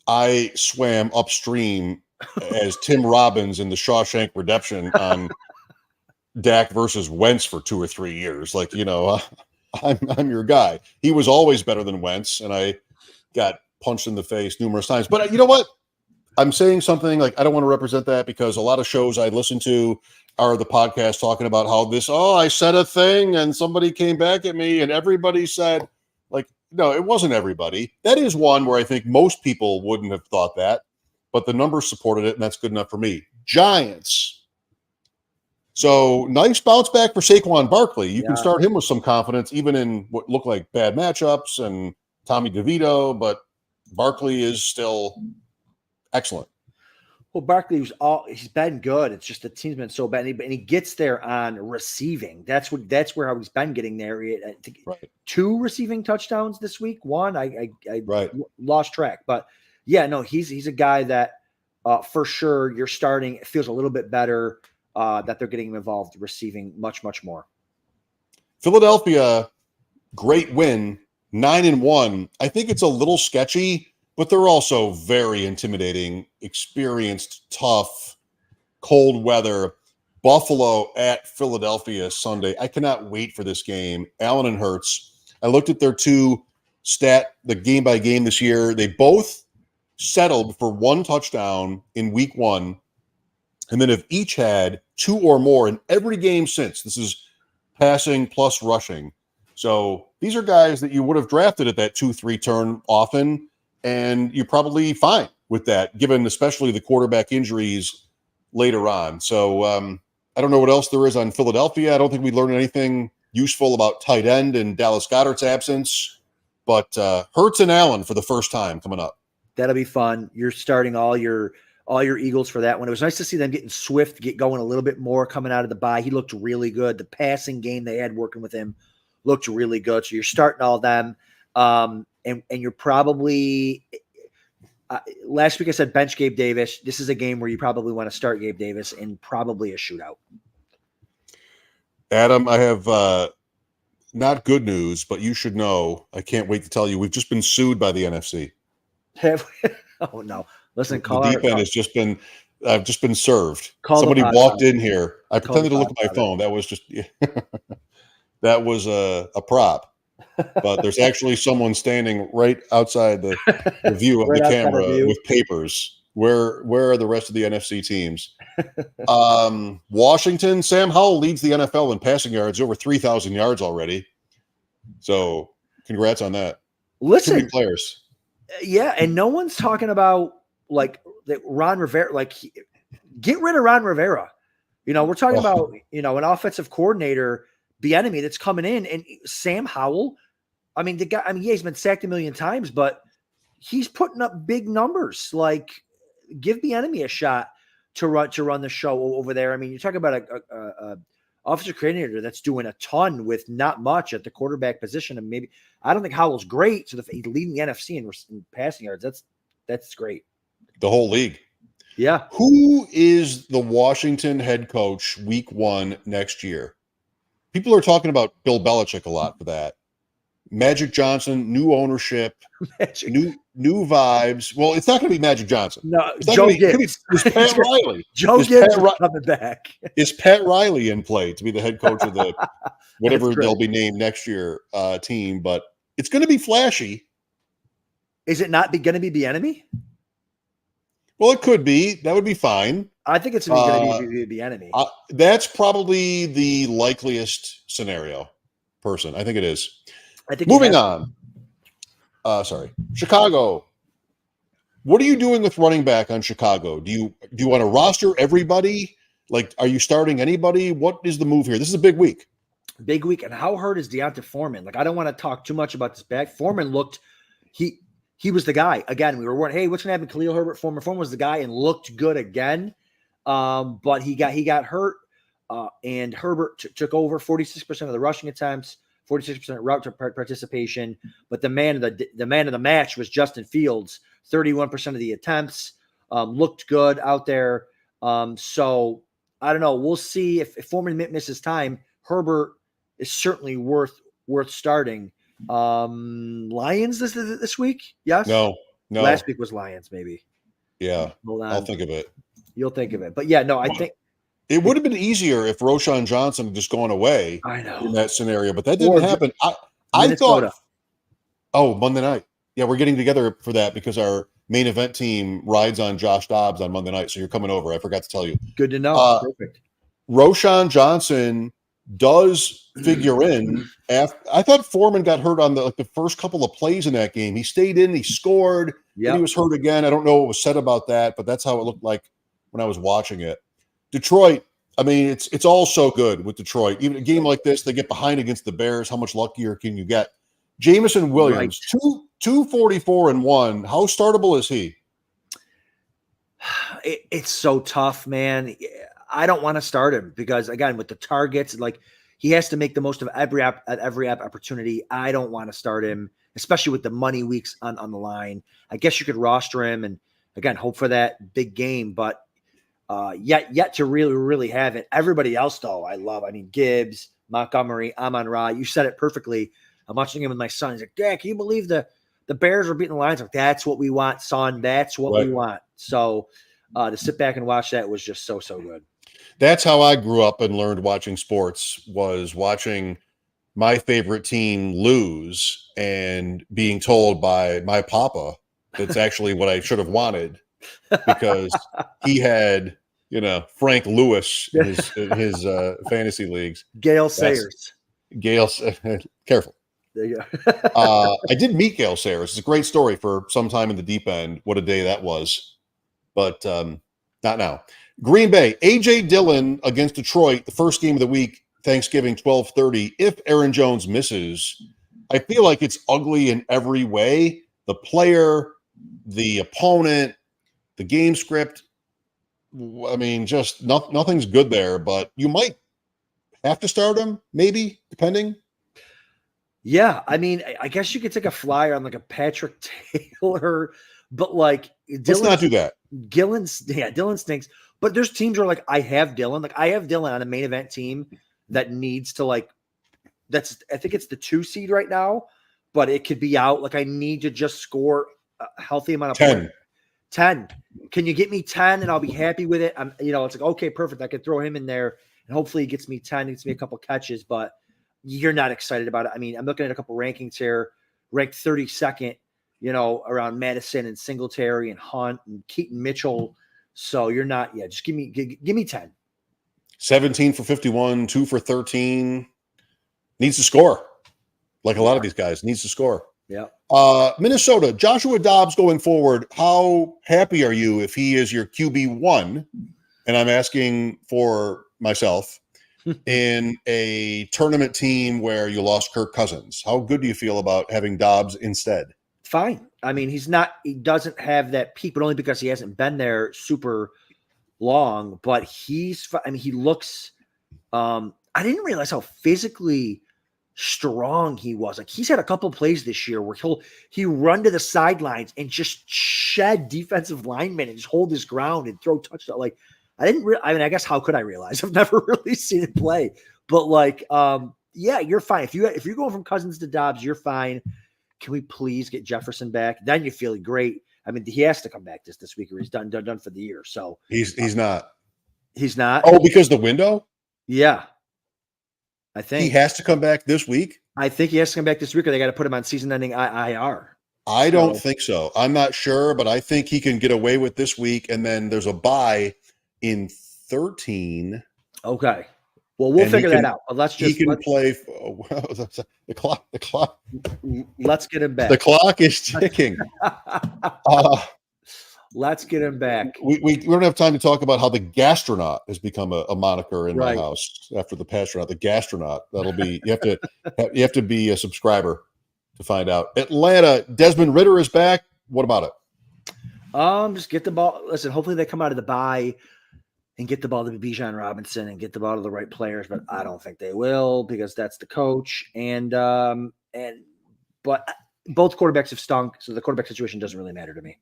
I swam upstream as Tim Robbins in the Shawshank Redemption on Dak versus Wentz for 2 or 3 years. Like, I'm your guy. He was always better than Wentz, and I got punched in the face numerous times. But you know what? I'm saying something like I don't want to represent that because a lot of shows I listen to are the podcast talking about how I said a thing and somebody came back at me and everybody said, like, no, it wasn't everybody. That is one where I think most people wouldn't have thought that, but the numbers supported it, and that's good enough for me. Giants. So nice bounce back for Saquon Barkley. You can start him with some confidence, even in what look like bad matchups and Tommy DeVito, but Barkley is still excellent. Well, Barkley he's been good. It's just the team's been so bad, and he gets there on receiving. That's where how he's been getting there. I think 2 receiving touchdowns this week. 1, I lost track, but yeah, no, he's a guy that for sure you're starting. It feels a little bit better that they're getting him involved receiving much more. Philadelphia, great win, 9-1. I think it's a little sketchy. But they're also very intimidating, experienced, tough, cold weather. Buffalo at Philadelphia Sunday. I cannot wait for this game. Allen and Hurts. I looked at their the game by game this year. They both settled for 1 touchdown in week 1, and then have each had 2 or more in every game since. This is passing plus rushing. So these are guys that you would have drafted at that 2-3 turn often, and you're probably fine with that, given especially the quarterback injuries later on. So I don't know what else there is on Philadelphia. I don't think we learned anything useful about tight end and Dallas Goedert's absence, but Hurts and Allen for the first time coming up. That'll be fun. You're starting all your Eagles for that one. It was nice to see them getting Swift get going a little bit more coming out of the bye. He looked really good. The passing game they had working with him looked really good. So you're starting all them. And you're probably last week I said bench Gabe Davis. This is a game where you probably want to start Gabe Davis in probably a shootout. Adam, I have not good news, but you should know. I can't wait to tell you. We've just been sued by the NFC. Oh no! Listen, the Deep End has just been. I've just been served. Call Somebody walked in here. I pretended to look at my phone. That was just. That was a prop, but there's actually someone standing right outside the view of Right the camera view. with papers. Where are the rest of the NFC teams? Washington, Sam Howell leads the NFL in passing yards, over 3,000 yards already. So congrats on that. Too Listen, many players. yeah, and no one's talking about like that Ron Rivera. Like, get rid of Ron Rivera. You know, we're talking about an offensive coordinator, Bieniemy, that's coming in, and Sam Howell. I mean, the guy. I mean, yeah, he's been sacked a million times, but he's putting up big numbers. Like, give Bieniemy a shot to run the show over there. I mean, you're talking about a offensive coordinator that's doing a ton with not much at the quarterback position, and maybe I don't think Howell's great. So he's leading the NFC in passing yards. That's great. The whole league. Yeah. Who is the Washington head coach week 1 next year? People are talking about Bill Belichick a lot for that. Magic Johnson, new ownership, new vibes. Well, it's not going to be Magic Johnson. No, Joe Gibbs. It's Pat Riley. Joe Gibbs is coming back. Is Pat Riley in play to be the head coach of the whatever they'll be named next year team? But it's going to be flashy. Is it not going to be Bieniemy? Well, it could be. That would be fine. I think it's going to be Bieniemy. That's probably the likeliest scenario. I think it is. I think moving on. Chicago. What are you doing with running back on Chicago? Do you want to roster everybody? Like, are you starting anybody? What is the move here? This is a big week. Big week. And how hurt is Deonta Foreman? Like, I don't want to talk too much about this back. Foreman looked he was the guy. Again, we were wondering, hey, what's going to happen? Khalil Herbert, Foreman was the guy and looked good again. But he got hurt. And Herbert took over 46% of the rushing attempts, 46% route participation. But the man of the match was Justin Fields, 31% of the attempts. Looked good out there. So I don't know. We'll see if Foreman misses time. Herbert is certainly worth starting. Lions this week? Yes. No. Last week was Lions, maybe. Yeah. Hold on. I'll think of it. You'll think of it. But yeah, no, I think it would have been easier if Roschon Johnson had just gone away. I know in that scenario, but that didn't happen. I thought. Oh, Monday night. Yeah, we're getting together for that because our main event team rides on Josh Dobbs on Monday night. So you're coming over. I forgot to tell you. Good to know. Perfect. Roschon Johnson does figure in. I thought Foreman got hurt on the first couple of plays in that game. He stayed in. He scored. Yep. He was hurt again. I don't know what was said about that, but that's how it looked like when I was watching it. Detroit. I mean, it's all so good with Detroit. Even a game like this, they get behind against the Bears. How much luckier can you get? Jameson Williams, 244-1. How startable is he? It's so tough, man. I don't want to start him because, again, with the targets, like he has to make the most of every opportunity. I don't want to start him, especially with the money weeks on the line. I guess you could roster him and, again, hope for that big game, but yet to really have it. Everybody else, though, I love. I mean, Gibbs, Montgomery, Amon-Ra. You said it perfectly. I'm watching him with my son. He's like, Dad, can you believe the Bears are beating the Lions? Like, that's what we want, son. That's what we want. So to sit back and watch that was just so good. That's how I grew up and learned watching sports, was watching my favorite team lose and being told by my papa that's actually what I should have wanted, because he had, Frank Lewis in his fantasy leagues. Gale Sayers. Gail's careful. There you go. I did meet Gale Sayers. It's a great story for sometime in the deep end. What a day that was. But not now. Green Bay, A.J. Dillon against Detroit, the first game of the week, Thanksgiving, 12:30. If Aaron Jones misses, I feel like it's ugly in every way. The player, the opponent, the game script. I mean, just nothing's good there, but you might have to start him, maybe, depending. Yeah, I mean, I guess you could take a flyer on like a Patrick Taylor, but like Let's not do that. Dillon stinks. But there's teams where like I have Dillon. Like I have Dillon on a main event team that needs to I think it's the 2 seed right now, but it could be out. Like I need to just score a healthy amount of 10. 10. Can you get me 10 and I'll be happy with it? It's like, okay, perfect. I could throw him in there and hopefully he gets me 10, gets me a couple catches, but you're not excited about it. I mean, I'm looking at a couple rankings here, ranked 32nd, around Madison and Singletary and Hunt and Keaton Mitchell. So you're not, just give me 10. 17 for 51, 2 for 13. Needs to score. Like a lot of these guys, needs to score. Yeah. Minnesota, Joshua Dobbs going forward. How happy are you if he is your QB1? And I'm asking for myself in a tournament team where you lost Kirk Cousins. How good do you feel about having Dobbs instead? Fine. I mean, he doesn't have that peak, but only because he hasn't been there super long, but he looks, I didn't realize how physically strong he was. Like he's had a couple plays this year where he run to the sidelines and just shed defensive linemen and just hold his ground and throw touchdown. Like I guess how could I realize? I've never really seen it play, but you're fine. If you're going from Cousins to Dobbs, you're fine. Can we please get Jefferson back? Then you're feeling great. I mean, he has to come back this week or he's done for the year. So he's not. He's not. Oh, because the window? Yeah. I think he has to come back this week. I think he has to come back this week or they got to put him on season-ending IR. I don't think so. I'm not sure, but I think he can get away with this week. And then there's a bye in 13. Okay. Well, we'll figure that out. Let's play. The clock. Let's get him back. The clock is ticking. Let's get him back. We don't have time to talk about how the gastronaut has become a moniker in my house after the pastronaut. The gastronaut. That'll be you have to be a subscriber to find out. Atlanta, Desmond Ridder is back. What about it? Just get the ball. Listen, hopefully they come out of the bye and get the ball to Bijan Robinson and get the ball to the right players, but I don't think they will because that's the coach. But both quarterbacks have stunk, so the quarterback situation doesn't really matter to me.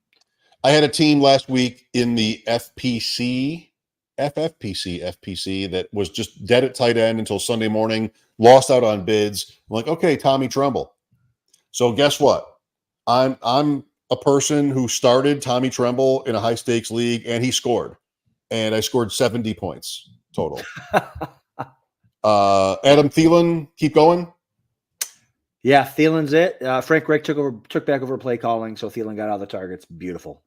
I had a team last week in the FFPC that was just dead at tight end until Sunday morning, lost out on bids. I'm like, okay, Tommy Tremble. So guess what? I'm a person who started Tommy Tremble in a high stakes league and he scored. And I scored 70 points total. Adam Thielen, keep going. Yeah, Thielen's it. Frank Reich took back over play calling, so Thielen got all the targets. Beautiful.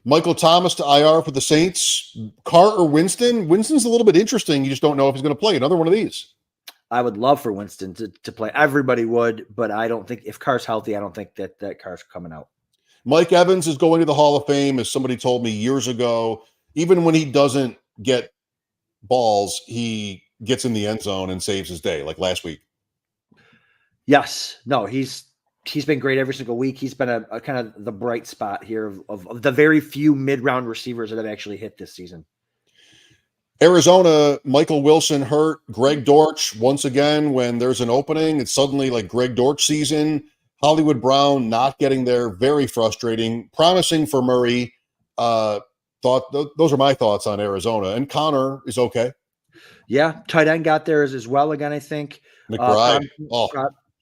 Michael Thomas to IR for the Saints. Carr or Winston? Winston's a little bit interesting. You just don't know if he's going to play. Another one of these. I would love for Winston to play. Everybody would, but I don't think if Carr's healthy, I don't think that Carr's coming out. Mike Evans is going to the Hall of Fame, as somebody told me years ago. Even when he doesn't get balls, he gets in the end zone and saves his day, like last week. Yes. No, he's been great every single week. He's been a kind of the bright spot here of the very few mid-round receivers that have actually hit this season. Arizona, Michael Wilson hurt. Greg Dortch, once again, when there's an opening, it's suddenly like Greg Dortch season. Hollywood Brown not getting there, very frustrating. Promising for Murray. Those are my thoughts on Arizona. And Connor is okay. Yeah, tight end got there as well again, I think. McBride.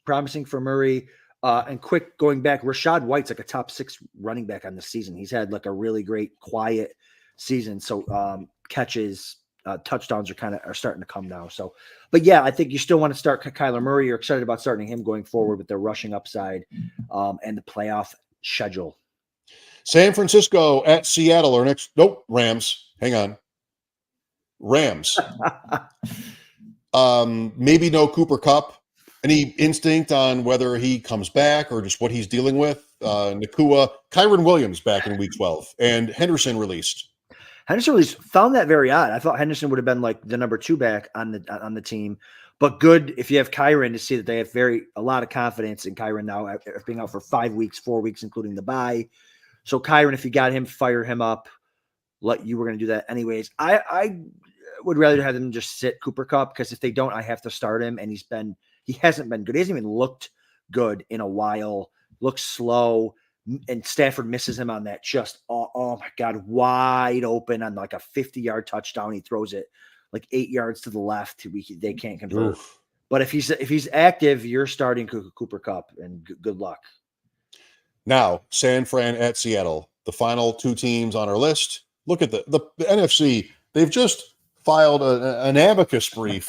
Promising for Murray. And quick going back, Rashad White's like a top 6 running back on the season. He's had like a really great, quiet season. So catches, touchdowns are starting to come now. So, but yeah, I think you still want to start Kyler Murray. You're excited about starting him going forward with their rushing upside and the playoff schedule. San Francisco at Seattle or next. Nope, Rams. Hang on. Rams. Maybe no Cooper Kupp. Any instinct on whether he comes back or just what he's dealing with? Nakua, Kyron Williams back in week 12, and Henderson released. Henderson really found that very odd. I thought Henderson would have been like the number 2 back on the team, but good if you have Kyron to see that they have a lot of confidence in Kyron now after being out for 5 weeks, 4 weeks, including the bye. So Kyron, if you got him, fire him up. You were going to do that anyways. I would rather have them just sit Cooper Kupp, because if they don't, I have to start him, and he hasn't been good. He hasn't even looked good in a while. Looks slow. And Stafford misses him on that oh my God, wide open on like a 50-yard touchdown. He throws it like 8 yards to the left. They can't convert. Oof. But if he's active, you're starting Cooper Kupp, and good luck. Now, San Fran at Seattle, the final 2 teams on our list. Look at the NFC. They've just filed an amicus brief.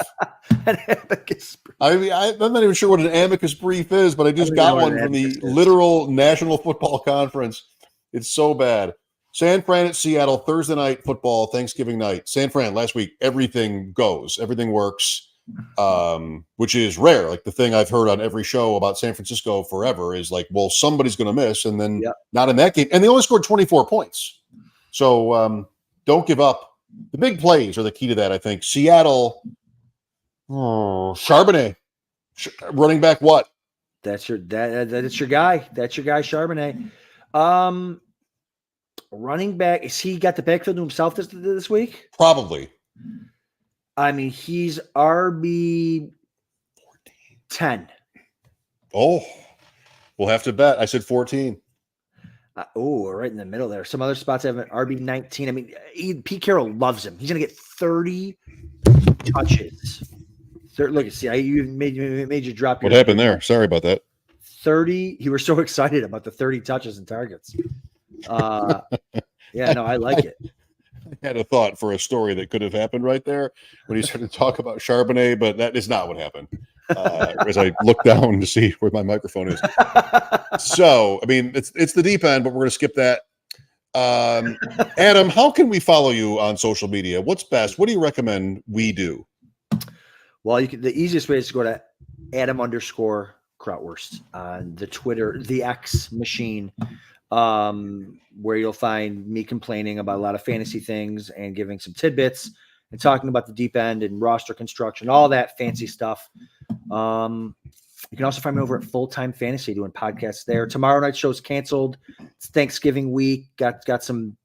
An amicus brief. I mean, I'm not even sure what an amicus brief is, but I just got one from the literal National Football Conference. It's so bad. San Fran at Seattle, Thursday night football, Thanksgiving night. San Fran, last week, everything goes. Everything works, which is rare. Like the thing I've heard on every show about San Francisco forever is like, well, somebody's going to miss, and then not in that game. And they only scored 24 points. So don't give up. The big plays are the key to that, I think. Seattle, Charbonnet, running back. What? That's your guy. That's your guy, Charbonnet. Running back. Is he got the backfield to himself this week? Probably. I mean, he's RB 10. Oh, we'll have to bet. I said 14. Right in the middle there. Some other spots have an RB 19. I mean, Pete Carroll loves him. He's going to get 30 touches. Look, see, you made you drop. What happened there? Sorry about that. 30. You were so excited about the 30 touches and targets. Yeah, no, I like it. I had a thought for a story that could have happened right there when he started to talk about Charbonnet, but that is not what happened. As I look down to see where my microphone is. So, I mean, it's the deep end, but we're going to skip that. Adam, how can we follow you on social media? What's best? What do you recommend we do? Well, the easiest way is to go to Adam_Krautwurst on the Twitter, the X machine, where you'll find me complaining about a lot of fantasy things and giving some tidbits and talking about the deep end and roster construction, all that fancy stuff. You can also find me over at Full Time Fantasy doing podcasts there. Tomorrow night show's canceled. It's Thanksgiving week. Got some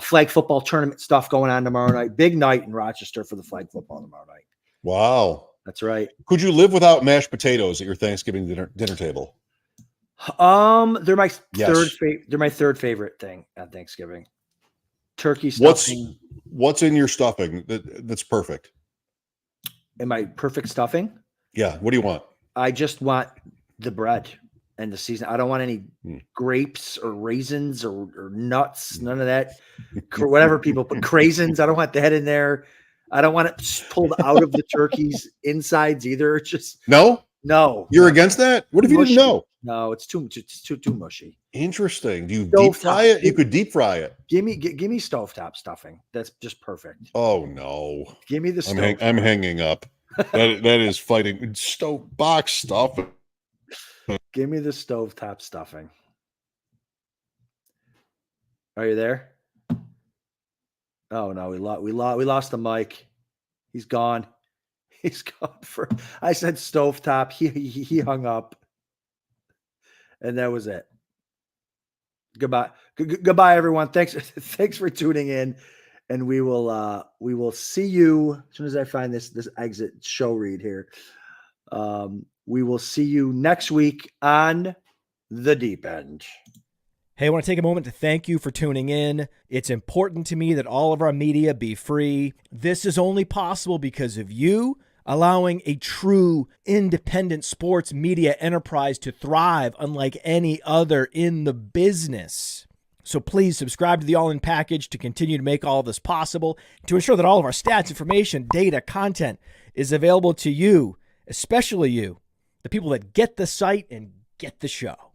flag football tournament stuff going on tomorrow night. Big night in Rochester for the flag football tomorrow night. Wow, that's right. Could you live without mashed potatoes at your Thanksgiving dinner table? They're my third favorite thing at Thanksgiving. Turkey stuffing. What's in your stuffing that's perfect? Am I perfect stuffing? Yeah. What do you want? I just want the bread and the season. I don't want any grapes or raisins or nuts. None of that. Whatever people put craisins. I don't want that in there. I don't want it pulled out of the turkey's insides either. Just no. You're no. against that? What if you didn't know? No, it's too mushy. Interesting. Do you deep fry it? You could deep fry it. Give me stovetop stuffing. That's just perfect. Oh no. Give me the stove. I'm hanging up. That is fighting box stuff. Give me the stovetop stuffing. Are you there? Oh no, we lost the mic. He's gone. He's gone I said stovetop. He hung up. And that was it. Goodbye. Goodbye, everyone. Thanks for tuning in. And we will see you as soon as I find this exit show read here. We will see you next week on The Deep End. Hey, I want to take a moment to thank you for tuning in. It's important to me that all of our media be free. This is only possible because of you, allowing a true independent sports media enterprise to thrive unlike any other in the business. So please subscribe to the All In package to continue to make all of this possible, to ensure that all of our stats, information, data, content is available to you, especially you, the people that get the site and get the show.